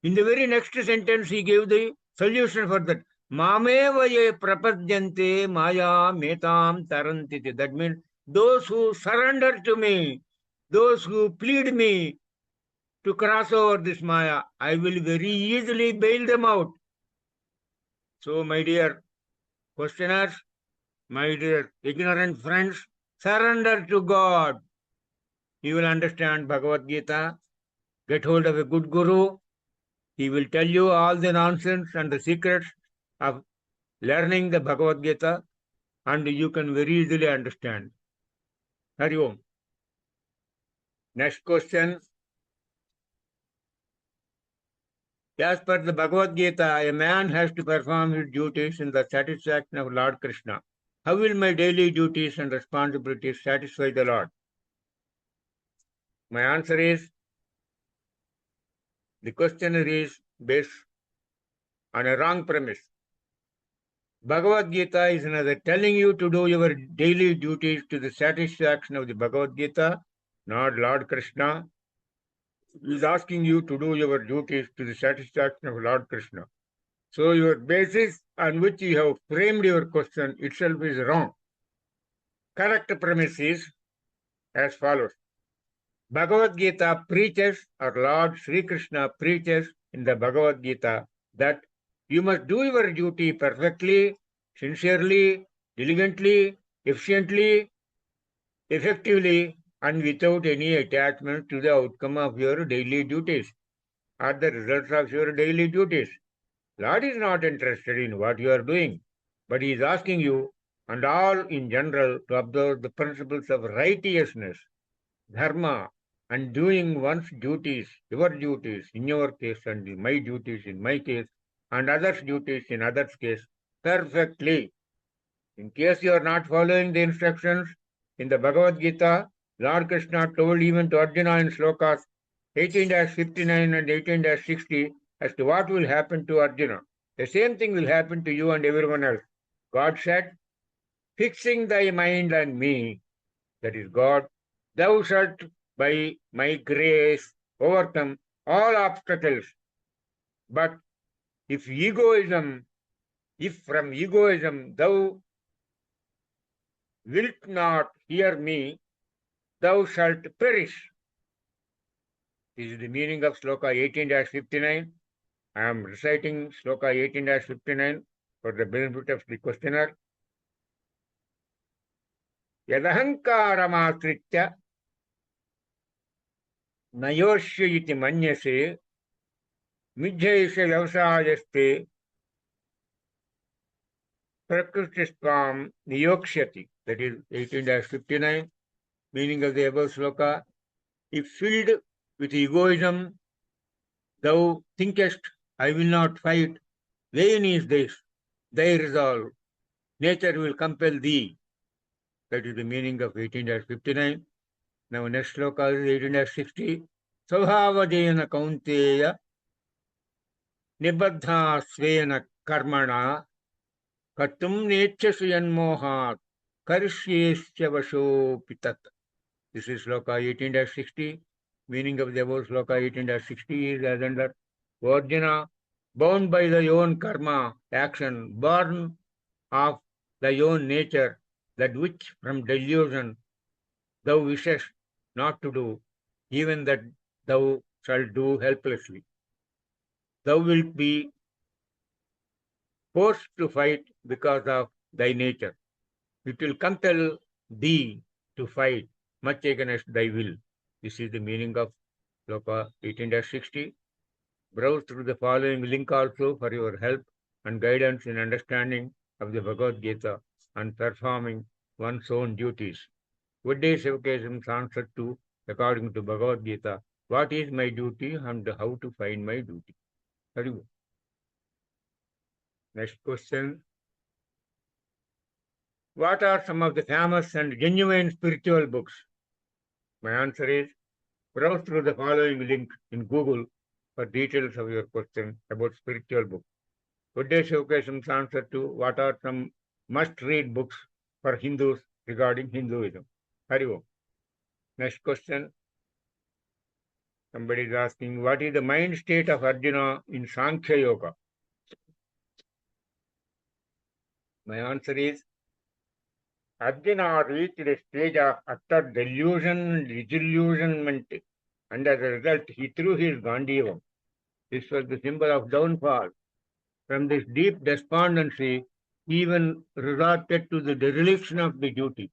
Speaker 1: In the very next sentence, he gave the solution for that. Mameva ye prapadyante maya metam tarantite. That means those who surrender to me, those who plead me to cross over this maya, I will very easily bail them out. So, my dear questioners, my dear ignorant friends, surrender to God. You will understand Bhagavad Gita. Get hold of a good guru. He will tell you all the nonsense and the secrets of learning the Bhagavad Gita, and you can very easily understand. Hari Om. Next question. As per the Bhagavad Gita, a man has to perform his duties in the satisfaction of Lord Krishna. How will my daily duties and responsibilities satisfy the Lord? My answer is, the questioner is based on a wrong premise. Bhagavad Gita is neither telling you to do your daily duties to the satisfaction of the Bhagavad Gita, nor Lord Krishna is asking you to do your duties to the satisfaction of Lord Krishna. So your basis on which you have framed your question itself is wrong. Correct premise is as follows. Bhagavad Gita preaches, or Lord Sri Krishna preaches in the Bhagavad Gita, that you must do your duty perfectly, sincerely, diligently, efficiently, effectively, and without any attachment to the outcome of your daily duties or the results of your daily duties. Lord is not interested in what you are doing, but He is asking you and all in general to observe the principles of righteousness, dharma, and doing one's duties, your duties in your case, and my duties in my case, and others' duties in others' case, perfectly. In case you are not following the instructions in the Bhagavad Gita, Lord Krishna told even to Arjuna in slokas 18-59 and 18-60 as to what will happen to Arjuna. The same thing will happen to you and everyone else. God said, fixing thy mind on me, that is God, thou shalt by my grace overcome all obstacles. But if from egoism thou wilt not hear me, thou shalt perish. This is the meaning of sloka 18-59. I am reciting sloka 18-59 for the benefit of the questioner. Yadahankaramastritya nayosya iti manyase midhyayasya vyavsayaste prakritistvam niyoksyati. That is 18-59. Meaning of the above sloka. If filled with egoism, thou thinkest, I will not fight. Vain is this, thy resolve. Nature will compel thee. That is the meaning of 18-59. Now next sloka is 18-60. Svabhavadena kaunteya nibaddha svena karmana katum nechasu yanmohat karishyesya vashopitat. This is sloka 18-60. Meaning of the above sloka 18-60 is as under: Arjuna, bound by thy own karma, action, born of thy own nature, that which from delusion thou wishest not to do, even that thou shalt do helplessly. Thou wilt be forced to fight because of thy nature. It will compel thee to fight much against thy will. This is the meaning of sloka 18-60. Browse through the following link also for your help and guidance in understanding of the Bhagavad Gita and performing one's own duties. What day Shivakesham's answer to, according to Bhagavad Gita, what is my duty and how to find my duty? Haribo. Next question. What are some of the famous and genuine spiritual books? My answer is, browse through the following link in Google for details of your question about spiritual books. Good day Shivakesham's answer to what are some must-read books for Hindus regarding Hinduism. Haribo. Next question. Somebody is asking, what is the mind state of Arjuna in Sankhya Yoga? My answer is, Arjuna reached a stage of utter delusion and disillusionment, and as a result, he threw his Gandivam. This was the symbol of downfall. From this deep despondency, he even resorted to the dereliction of the duty.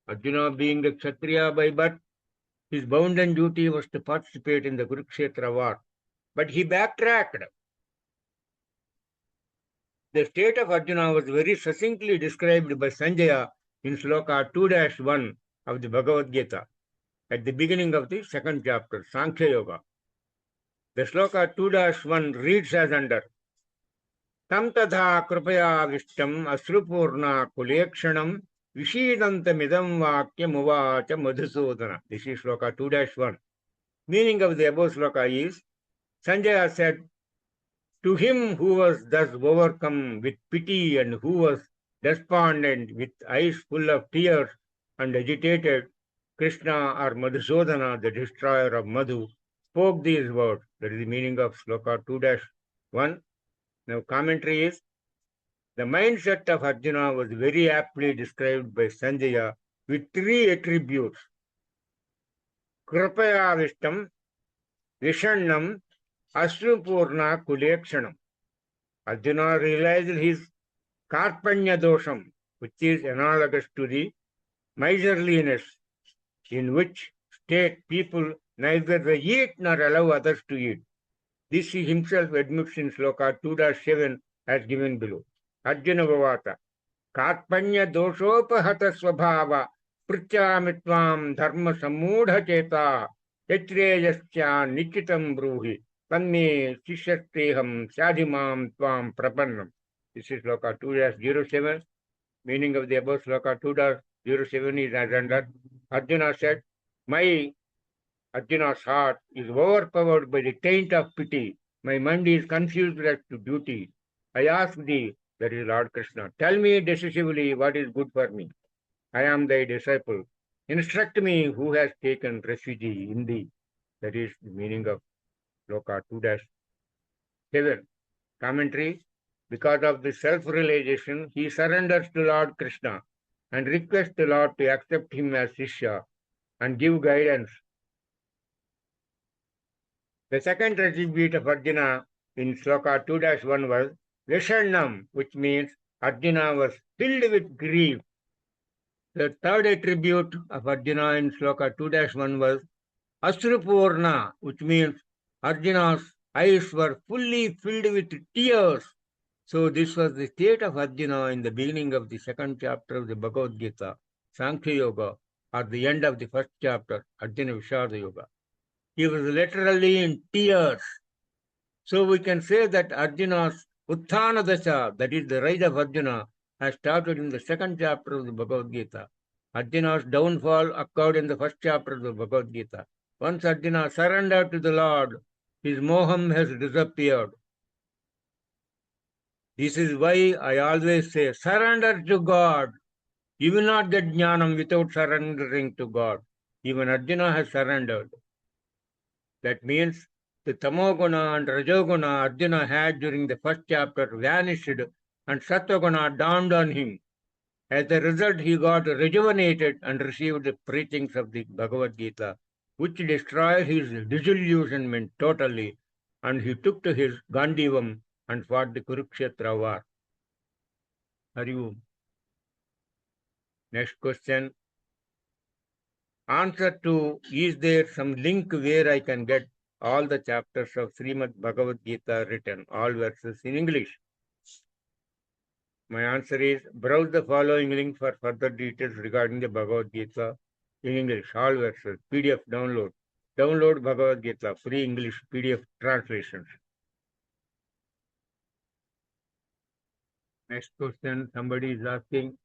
Speaker 1: Arjuna, being a Kshatriya by birth, his bounden duty was to participate in the Kurukshetra war. But he backtracked. The state of Arjuna was very succinctly described by Sanjaya in sloka 2-1 of the Bhagavad Gita, at the beginning of the second chapter, Sankhya Yoga. The sloka 2-1 reads as under: Tam tadha krupaya vishtam asrupurna kulekshanam vishidantamidam vakyam uvacha madhusudana. This is sloka 2-1. Meaning of the above sloka is, Sanjaya said, to him who was thus overcome with pity and who was despondent with eyes full of tears and agitated, Krishna or Madhusudana, the destroyer of Madhu, spoke these words. That is the meaning of sloka 2-1. Now commentary is, the mindset of Arjuna was very aptly described by Sanjaya with three attributes: Kripaya Vishtam, Vishannam, Asrupurna Kulekshanam. Arjuna realized his Karpanya dosham, which is analogous to the miserliness, in which state people neither eat nor allow others to eat. This he himself admits in sloka 2-7 as given below. Arjuna Bhavata. Karpanya doshopahata svabhava prityamitvam dharma samudha cheta Yatreyasya Nichitam Bruhi Tanme Shishastreham Sadhimam Tvam Prapannam. This is Sloka 2-07. Meaning of the above Sloka 2-07 is as under. Arjuna said, my Arjuna's heart is overpowered by the taint of pity. My mind is confused as to duty. I ask thee, that is Lord Krishna, tell me decisively what is good for me. I am thy disciple. Instruct me who has taken refuge in thee. That is the meaning of Sloka 2-7. Commentary. Because of the self-realization, he surrenders to Lord Krishna and requests the Lord to accept him as Shishya and give guidance. The second attribute of Arjuna in Sloka 2-1 was Visharnam, which means Arjuna was filled with grief. The third attribute of Arjuna in Sloka 2-1 was Asrupurna, which means Arjuna's eyes were fully filled with tears. So this was the state of Arjuna in the beginning of the second chapter of the Bhagavad Gita, Sankhya Yoga, or the end of the first chapter, Arjuna Vishada Yoga. He was literally in tears. So we can say that Arjuna's Utthana Dasha, that is the rise of Arjuna, has started in the second chapter of the Bhagavad Gita. Arjuna's downfall occurred in the first chapter of the Bhagavad Gita. Once Arjuna surrendered to the Lord, his moham has disappeared. This is why I always say, surrender to God. You will not get jnanam without surrendering to God. Even Arjuna has surrendered. That means the tamoguna and rajoguna Arjuna had during the first chapter vanished and sattva dawned on him. As a result, he got rejuvenated and received the preachings of the Bhagavad Gita, which destroyed his disillusionment totally, and he took to his Gandivam and fought the Kurukshetra war. Hari Om. Next question. Answer to, is there some link where I can get all the chapters of Srimad Bhagavad Gita written, all verses in English? My answer is, browse the following link for further details regarding the Bhagavad Gita in English, all verses, PDF download. Download Bhagavad Gita, free English PDF translations. Next question, somebody is asking,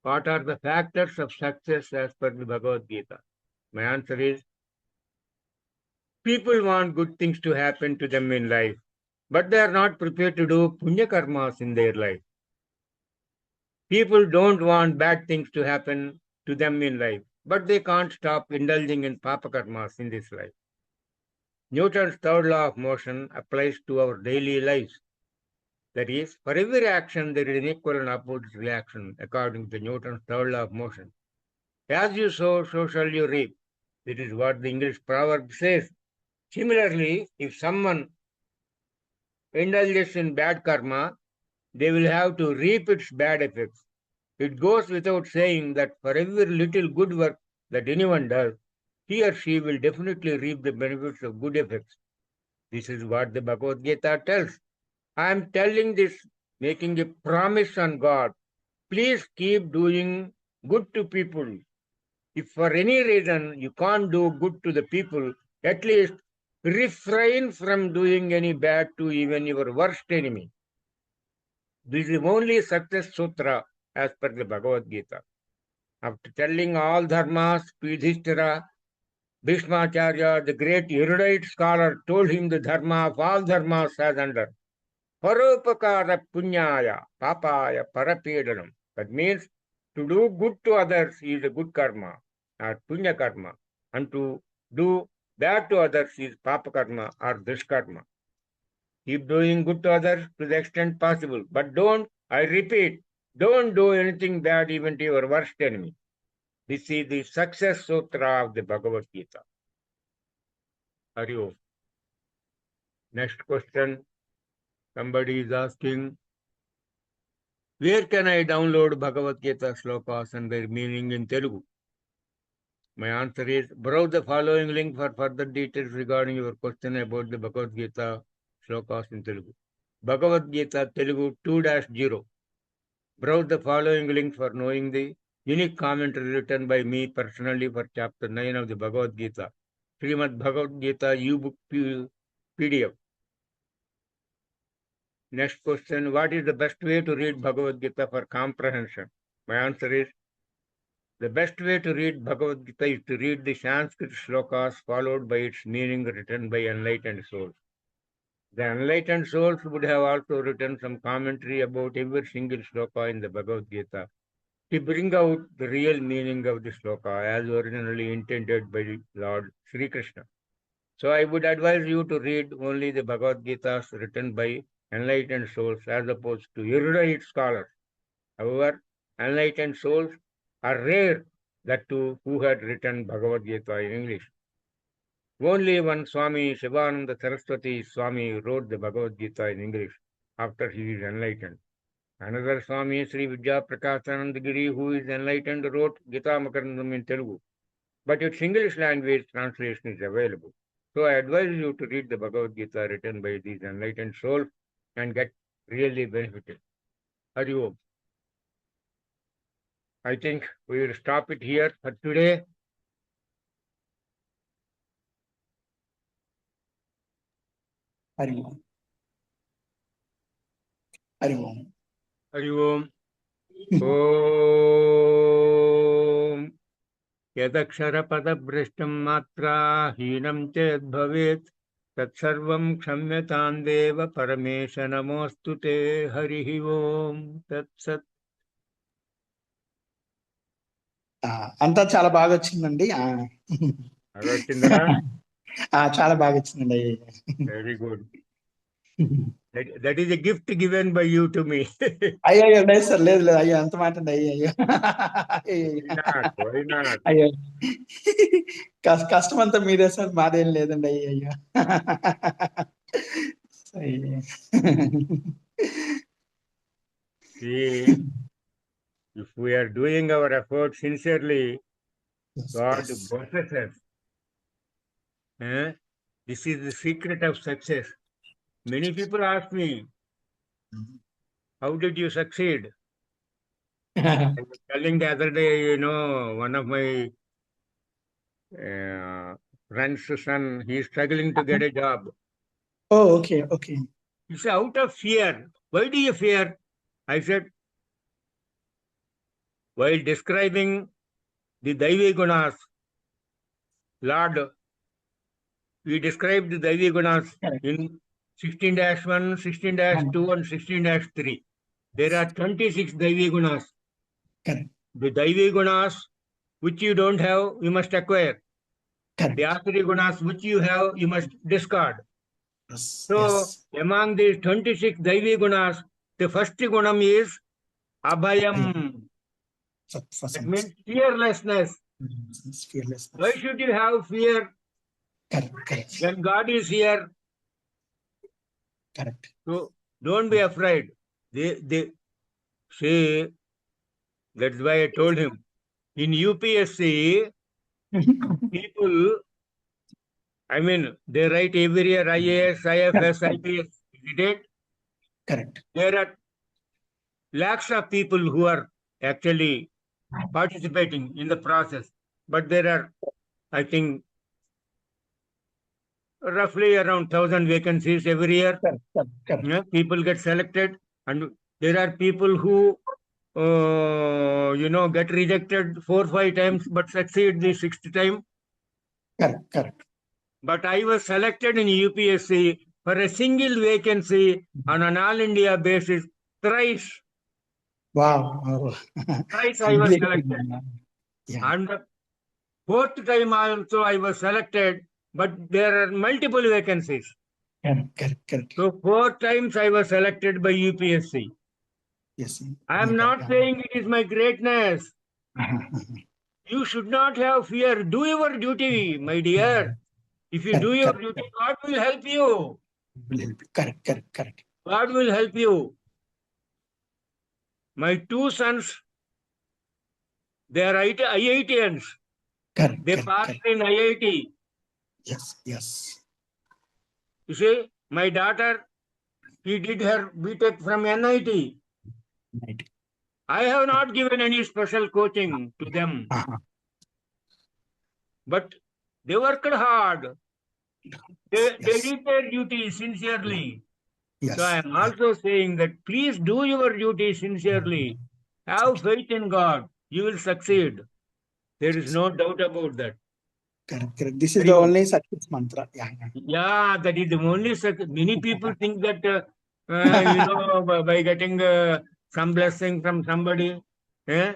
Speaker 1: what are the factors of success as per the Bhagavad Gita? My answer is, people want good things to happen to them in life, but they are not prepared to do punya karmas in their life. People don't want bad things to happen to them in life, but they can't stop indulging in papa karmas in this life. Newton's third law of motion applies to our daily lives. That is, for every action, there is an equal and opposite reaction, according to Newton's third law of motion. As you sow, so shall you reap. This is what the English proverb says. Similarly, if someone indulges in bad karma, they will have to reap its bad effects. It goes without saying that for every little good work that anyone does, he or she will definitely reap the benefits of good effects. This is what the Bhagavad Gita tells. I am telling this, making a promise on God. Please keep doing good to people. If for any reason you can't do good to the people, at least refrain from doing any bad to even your worst enemy. This is only success sutra as per the Bhagavad Gita. After telling all dharmas to Yudhishthira, Bhishmacharya, the great erudite scholar, told him the dharma of all dharmas as under Paropakara Punyaya Papaya Parapedanam. That means to do good to others is a good karma, or punya karma, and to do bad to others is papa karma or dushkarma. Keep doing good to others to the extent possible, but don't, I repeat, don't do anything bad even to your worst enemy. This is the success sutra of the Bhagavad Gita. Hari Om. Next question. Somebody is asking, where can I download Bhagavad Gita slokas and their meaning in Telugu? My answer is, browse the following link for further details regarding your question about the Bhagavad Gita slokas in Telugu. Bhagavad Gita Telugu 2-0. Browse the following link for knowing the unique commentary written by me personally for chapter 9 of the Bhagavad Gita. Srimad Bhagavad Gita U-book PDF. Next question, what is the best way to read Bhagavad Gita for comprehension? My answer is, the best way to read Bhagavad Gita is to read the Sanskrit shlokas followed by its meaning written by enlightened souls. The enlightened souls would have also written some commentary about every single shloka in the Bhagavad Gita to bring out the real meaning of the shloka as originally intended by Lord Sri Krishna. So I would advise you to read only the Bhagavad Gitas written by enlightened souls as opposed to erudite scholars. However, enlightened souls are rare, that too who had written Bhagavad Gita in English. Only one Swami Shivananda Saraswati Swami wrote the Bhagavad Gita in English after he is enlightened. Another Swami, Sri Vidya Prakashananda Giri, who is enlightened, wrote Gita Makarandam in Telugu, but its English language translation is available. So I advise you to read the Bhagavad Gita written by these enlightened souls and get really benefited. Hari Om. I think we will stop it here for today.
Speaker 2: Hari Om. Hari Om.
Speaker 1: Hari Om. Om. यदक्षरपदभ्रष्टं मात्रा हीनं चेद्भवेत् तत्सर्वं क्षम्यतां देव परमेश नमोऽस्तु ते हरिः ओम् तत्सत्.
Speaker 2: అంతా చాలా బాగా వచ్చిందండి.
Speaker 1: వచ్చిందా?
Speaker 2: చాలా బాగా వచ్చిందండి.
Speaker 1: Very good. That is a gift given by you to me.
Speaker 2: అయ్యో లేదు సార్, లేదు లేదు, అయ్యో అంత మాట అండి. అయ్యో అయ్యో కష్టం అంతా మీదే సార్, మాదేం లేదండి. అయ్యో
Speaker 1: If we are doing our effort sincerely, God blesses us. This is the secret of success. Many people ask me, how did you succeed? I was telling the other day, one of my friend's son, he is struggling to get a job.
Speaker 2: Oh, okay.
Speaker 1: He said, out of fear. Why do you fear? I said, while describing the Daivi Gunas, Lord, we described the Daivi Gunas in 16-1, 16-2 and 16-3. There are 26 Daivi Gunas. The Daivi Gunas which you don't have, you must acquire. The Asuri Gunas which you have, you must discard. So, among these 26 Daivi Gunas, the first Gunam is Abhayam. That means fearlessness. Why should you have fear? When God is here. So, don't be afraid. They say, that's why I told him, in UPSC, people, they write every year IAS, IFS, IPS, isn't it?
Speaker 2: Correct.
Speaker 1: There are lakhs of people who are actually participating in the process, but there are, I think, roughly around 1,000 vacancies every year.
Speaker 2: Correct.
Speaker 1: People get selected, and there are people who get rejected 4-5 times but succeed the 6th time.
Speaker 2: Correct.
Speaker 1: But I was selected in UPSC for a single vacancy on an all-India basis thrice.
Speaker 2: Wow.
Speaker 1: Thrice I was selected. Yeah. And the 4th time also I was selected, but there are multiple vacancies.
Speaker 2: Correct.
Speaker 1: So 4 times I was selected by UPSC.
Speaker 2: Yes.
Speaker 1: I am not saying it is my greatness. You should not have fear. Do your duty, my dear. If you do your duty, God will help you.
Speaker 2: Correct.
Speaker 1: God will help you. My 2 sons, they are IITians. They passed in IIT.
Speaker 2: Yes.
Speaker 1: You see, my daughter, she did her BTech from NIT. I have not given any special coaching to them. But They worked hard. They
Speaker 2: Yes.
Speaker 1: did their duty sincerely.
Speaker 2: Yes.
Speaker 1: So I am
Speaker 2: Yeah.
Speaker 1: also saying that please do your duty sincerely. Have faith in God. You will succeed. There is no doubt about that.
Speaker 2: Correct. Correct. This is
Speaker 1: Hari
Speaker 2: the
Speaker 1: Om.
Speaker 2: only success mantra. Yeah. Yeah.
Speaker 1: Yeah, that is the only. Many people think that by getting some blessing from somebody, eh?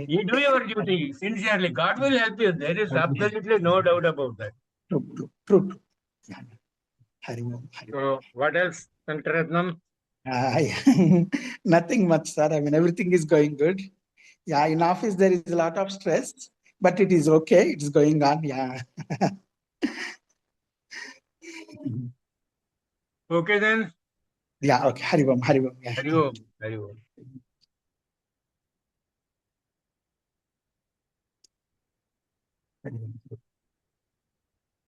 Speaker 1: You do your duty sincerely. God will help you. There is absolutely no doubt about that.
Speaker 2: True. True. True. True. Yeah. Hari Om. Hari Om.
Speaker 1: So what else, Sankaratnam?
Speaker 2: Nothing much, sir. I mean, everything is going good. Yeah, in office there is a lot of stress, but it is okay. It is going on. Yeah.
Speaker 1: Okay then.
Speaker 2: Yeah. Okay. Hari Om. Hari Om. Yeah.
Speaker 1: Hari Om. Hari Om.
Speaker 2: Hari Om.